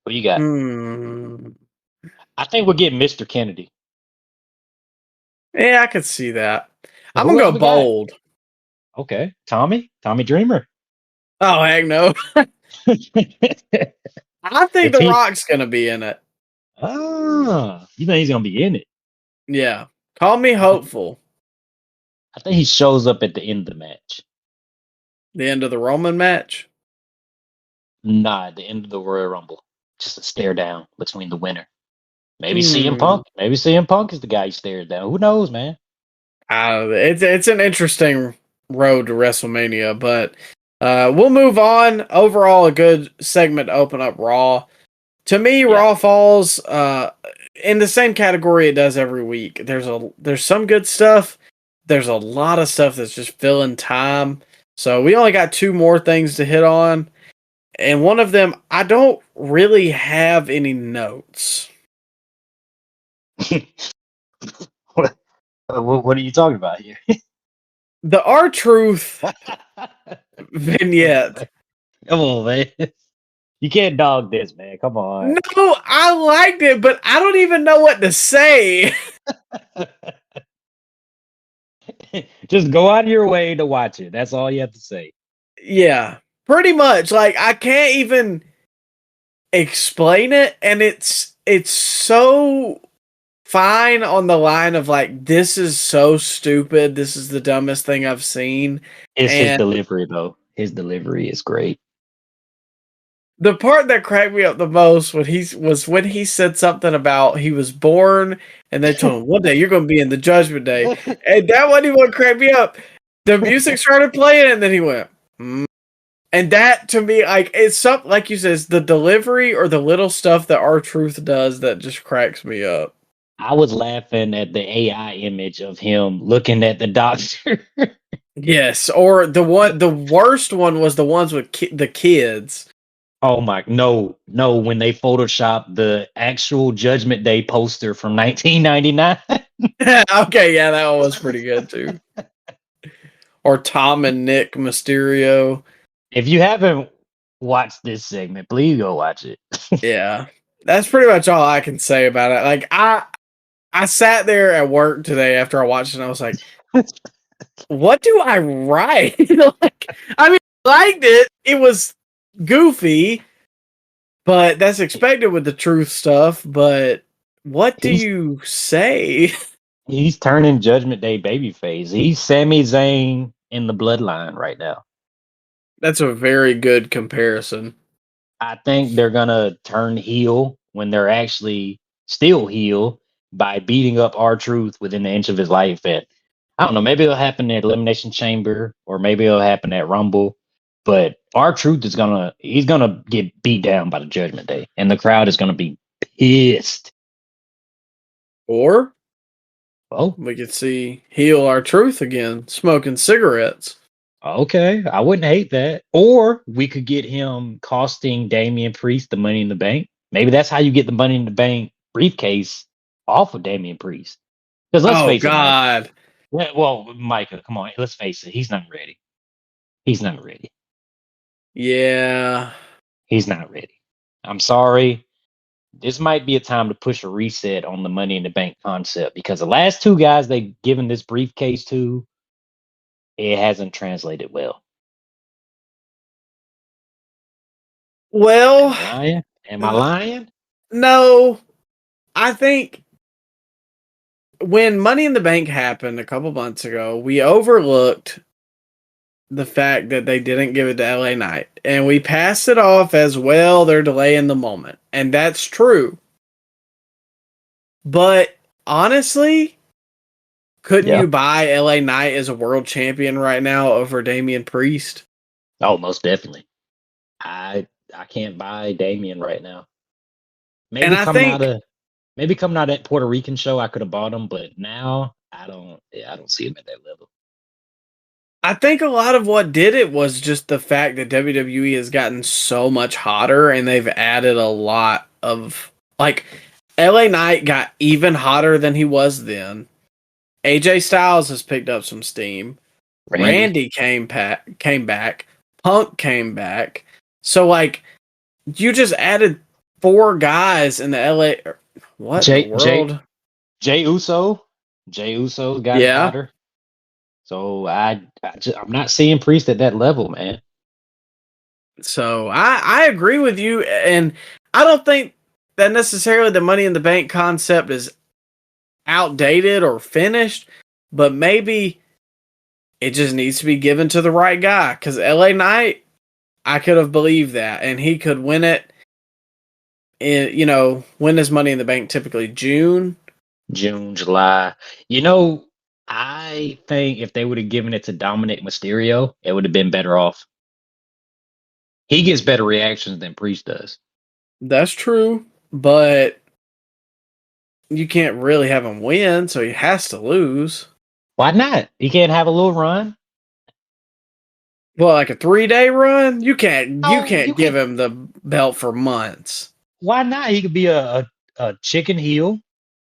Who you got? I think we'll get Mr. Kennedy.
Yeah, I could see that. I'm gonna go bold.
Okay, Tommy Dreamer.
Oh heck no! I think
If
The
he,
Rock's gonna be in it.
you think he's gonna be in it?
Yeah. Call me hopeful.
I think he shows up at the end of the match.
The end of the Roman match.
Nah, at the end of the Royal Rumble. Just a stare down between the winner. Maybe CM
Hmm.
Punk. Maybe CM Punk is the guy he stared down. Who knows, man?
It's an interesting road to WrestleMania, but we'll move on. Overall, a good segment to open up Raw. To me,
Yeah.
Raw falls in the same category it does every week. There's some good stuff. There's a lot of stuff that's just filling time. So we only got two more things to hit on, and one of them I don't really have any notes.
What are you talking about here?
The R-Truth vignette.
Come on, man. You can't dog this, man. Come on.
No, I liked it, but I don't even know what to say.
Just go out of your way to watch it. That's all you have to say.
Yeah, pretty much. Like I can't even explain it, and it's so fine on the line of like this is so stupid. This is the dumbest thing I've seen.
It's his
And
delivery, though. His delivery is great.
the part that cracked me up the most when he said something about he was born and they told him one day you're going to be in the Judgment Day, and that wasn't even what cracked me up. The music started playing and then he went, and that to me, like it's something like you said, it's the delivery or the little stuff that R-Truth does that just cracks me up.
I was laughing at the AI image of him looking at the doctor.
Yes, or the worst one was the ones with the kids.
Oh my, no, when they photoshopped the actual Judgment Day poster from 1999.
Okay, yeah, that one was pretty good too. Or Tom and Nick Mysterio.
If you haven't watched this segment, please go watch it.
Yeah. That's pretty much all I can say about it. Like I sat there at work today after I watched it and I was like, what do I write? Like, I mean, I liked it. It was goofy, but that's expected with the truth stuff. But what do you say?
He's turning Judgment Day babyface. He's Sami Zayn in the bloodline right now.
That's a very good comparison.
I think they're gonna turn heel when they're actually still heel by beating up R-Truth within an inch of his life. At I don't know, maybe it'll happen at Elimination Chamber or maybe it'll happen at Rumble. But R-Truth is he's gonna get beat down by the Judgment Day, and the crowd is gonna be pissed.
Or
Oh,
we could see heel R-Truth again, smoking cigarettes.
okay, I wouldn't hate that. Or we could get him costing Damian Priest the Money in the Bank. Maybe that's how you get the Money in the Bank briefcase off of Damian Priest. Because let's
Oh
face it, Mike.
God.
Well, Micah, come on, let's face it. He's not ready. He's not ready.
Yeah.
He's not ready. I'm sorry. This might be a time to push a reset on the Money in the Bank concept because the last two guys they've given this briefcase to, it hasn't translated well.
Well,
Am I lying? Am I lying?
no. I think when Money in the Bank happened a couple months ago, we overlooked the fact that they didn't give it to LA Knight. And we passed it off as, well, they're delaying the moment. And that's true. But honestly, couldn't you buy LA Knight as a world champion right now over Damian Priest?
Oh, most definitely. I can't buy Damian right now. Maybe
And I
coming
think
out of that Puerto Rican show, I could have bought him, but now I don't see him at that level.
I think a lot of what did it was just the fact that WWE has gotten so much hotter and they've added a lot of, like, LA Knight got even hotter than he was then. AJ Styles has picked up some steam. Randy came back. Punk came back. So, like, you just added 4 guys in the LA. What in the world?
Jey Uso got hotter. So I'm not seeing Priest at that level, man.
So I agree with you, and I don't think that necessarily the Money in the Bank concept is outdated or finished, but maybe it just needs to be given to the right guy. Because LA Knight, I could have believed that, and he could win it. When is Money in the Bank typically? June.
June, July. I think if they would have given it to Dominic Mysterio, it would have been better off. He gets better reactions than Priest does.
That's true, but you can't really have him win, so he has to lose.
Why not? He can't have a little run.
Well, like a 3-day run, you can't
You
give
can.
him the belt for months.
Why not? He could be a chicken heel,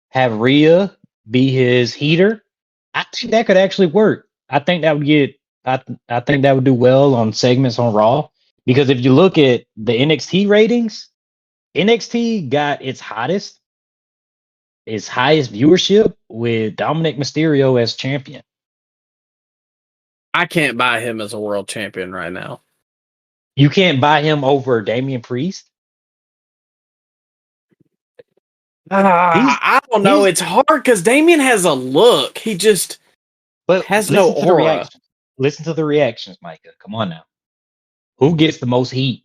have Rhea be his heater. I think that could actually work. I think that would get. I think that would do well on segments on Raw, because if you look at the NXT ratings, NXT got its highest viewership with Dominic Mysterio as champion.
I can't buy him as a world champion right now.
You can't buy him over Damian Priest.
I don't know. It's hard because Damien has a look. He just has no aura.
Listen to the reactions, Micah. Come on now. Who gets the most heat?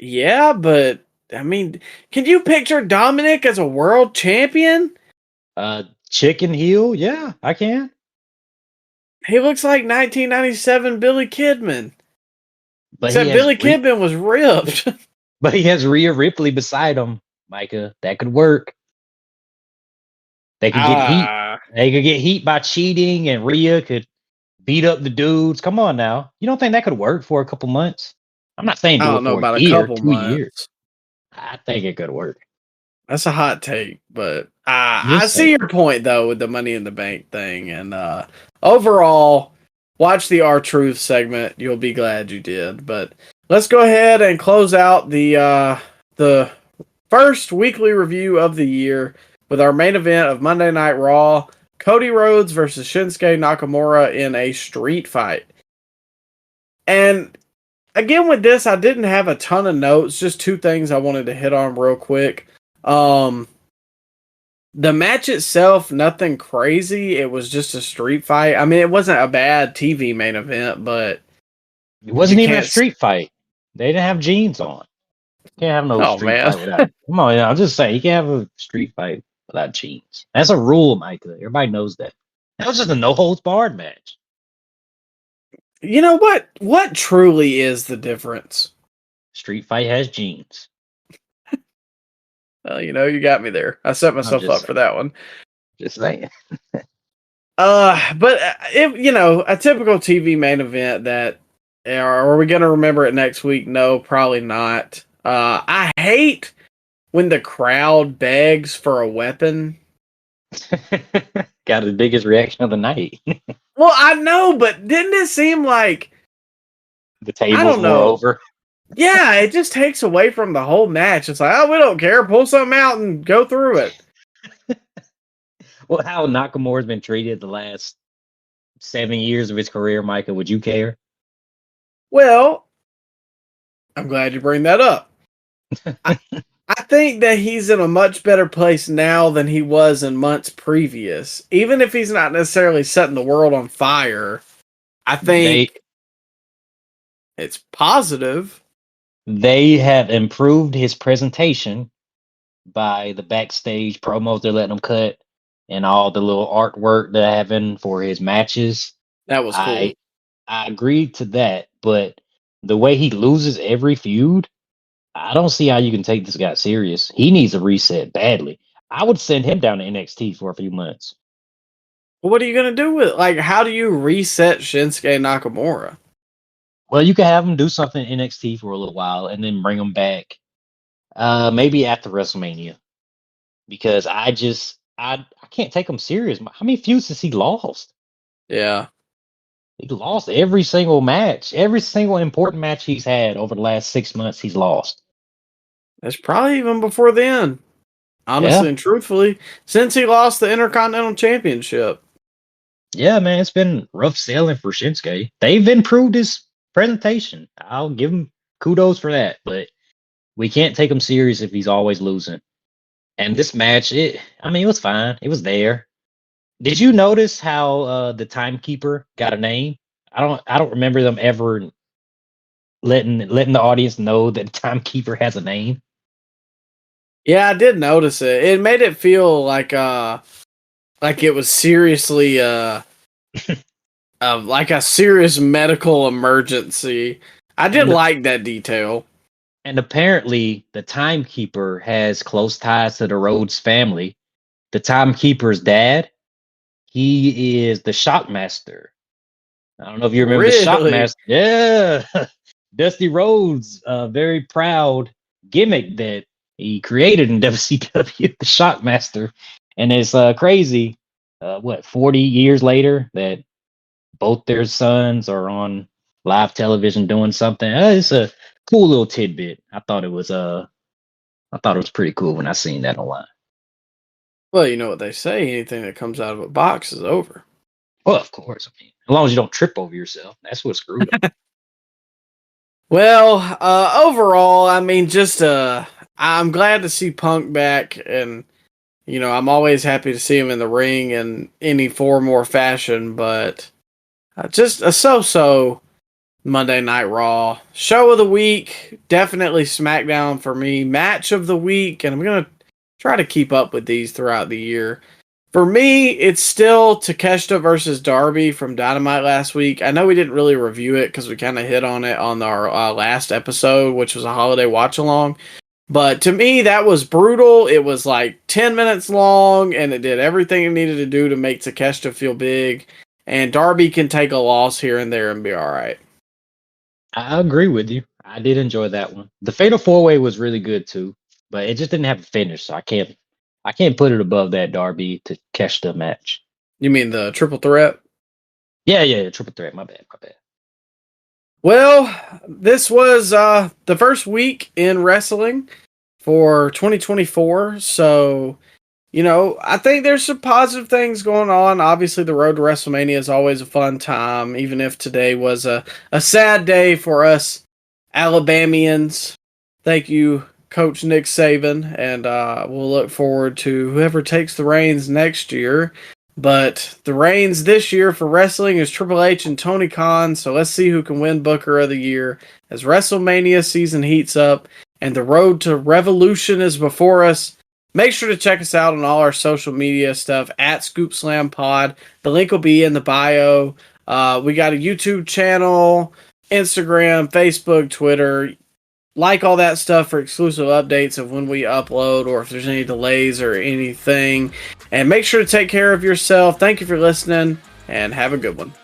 Yeah, but I mean, can you picture Dominic as a world champion?
Chicken heel? Yeah, I can.
He looks like 1997 Billy Kidman.
But
Except Billy Kidman was ripped.
But he has Rhea Ripley beside him, Micah. That could work. They could get heat. They could get heat by cheating, and Rhea could beat up the dudes. Come on now. You don't think that could work for a couple months? I'm not saying do it for a year, 2 years. I think it could work.
That's a hot take, but I see your point though with the Money in the Bank thing, and overall, watch the R-Truth segment. You'll be glad you did. But let's go ahead and close out the first weekly review of the year with our main event of Monday Night Raw: Cody Rhodes versus Shinsuke Nakamura in a street fight. And again, with this, I didn't have a ton of notes. Just two things I wanted to hit on real quick. The match itself, nothing crazy. It was just a street fight. I mean, it wasn't a bad TV main event, but
it wasn't even a street fight. They didn't have jeans on. You can't have no street fight without. Come on, I'm just saying, you can't have a street fight without jeans. That's a rule, Micah. Everybody knows that. That was just a no holds barred match.
You know what? What truly is the difference?
Street fight has jeans.
Well, you got me there. I set myself up for that one.
Just saying.
But a typical TV main event that, are we going to remember it next week? No, probably not. I hate when the crowd begs for a weapon.
Got the biggest reaction of the night.
Well, I know, but didn't it seem like
the tables were over?
Yeah, it just takes away from the whole match. It's like, oh, we don't care. Pull something out and go through it.
Well, how Nakamura's been treated the last 7 years of his career, Micah, would you care?
Well, I'm glad you bring that up. I think that he's in a much better place now than he was in months previous. Even if he's not necessarily setting the world on fire, I think it's positive.
They have improved his presentation by the backstage promos they're letting him cut and all the little artwork they're having for his matches.
That was cool.
I agreed to that, but the way he loses every feud, I don't see how you can take this guy serious. He needs a reset badly. I would send him down to NXT for a few months.
What are you going to do with it? Like, how do you reset Shinsuke Nakamura?
Well, you can have him do something in NXT for a little while and then bring him back maybe after WrestleMania. Because I can't take him serious. How many feuds has he lost?
Yeah.
He lost every single match. Every single important match he's had over the last 6 months, he's lost.
That's probably even before then. Honestly and truthfully, since he lost the Intercontinental Championship.
Yeah, man, it's been rough sailing for Shinsuke. They've improved his presentation. I'll give him kudos for that, but we can't take him serious if he's always losing. And this match, it was fine. It was there. Did you notice how the timekeeper got a name? I don't remember them ever letting the audience know that the timekeeper has a name.
Yeah, I did notice it. It made it feel like it was seriously like a serious medical emergency. I did like that detail.
And apparently, the timekeeper has close ties to the Rhodes family. The timekeeper's dad, he is the Shockmaster. I don't know if you remember the Shockmaster. Yeah, Dusty Rhodes, very proud gimmick that he created in WCW, the Shockmaster, and it's crazy. 40 years later that both their sons are on live television doing something. It's a cool little tidbit. I thought it was pretty cool when I seen that online.
Well, you know what they say: anything that comes out of a box is over.
Well, of course. I mean, as long as you don't trip over yourself, that's what's screwed up.
Well, overall, I mean, just I'm glad to see Punk back, and I'm always happy to see him in the ring in any form or fashion. But just a so-so Monday Night Raw. Show of the week, definitely SmackDown for me. Match of the week, and I'm going to try to keep up with these throughout the year. For me, it's still Takeshita versus Darby from Dynamite last week. I know we didn't really review it because we kind of hit on it on our last episode, which was a holiday watch-along. But to me, that was brutal. It was like 10 minutes long, and it did everything it needed to do to make Takeshita feel big. And Darby can take a loss here and there and be all right.
I agree with you. I did enjoy that one. The Fatal 4-Way was really good too, but it just didn't have a finish, so I can't put it above that Darby to Takeshita match.
You mean the triple threat?
Yeah, triple threat. My bad.
Well, this was the first week in wrestling for 2024, so I think there's some positive things going on. Obviously, the road to WrestleMania is always a fun time, even if today was a sad day for us Alabamians. Thank you, Coach Nick Saban, and we'll look forward to whoever takes the reins next year. But the reins this year for wrestling is Triple H and Tony Khan, so let's see who can win Booker of the Year as WrestleMania season heats up and the road to Revolution is before us. Make sure to check us out on all our social media stuff at Scoop Slam Pod. The link will be in the bio. We got a YouTube channel, Instagram, Facebook, Twitter. Like all that stuff for exclusive updates of when we upload or if there's any delays or anything. And make sure to take care of yourself. Thank you for listening and have a good one.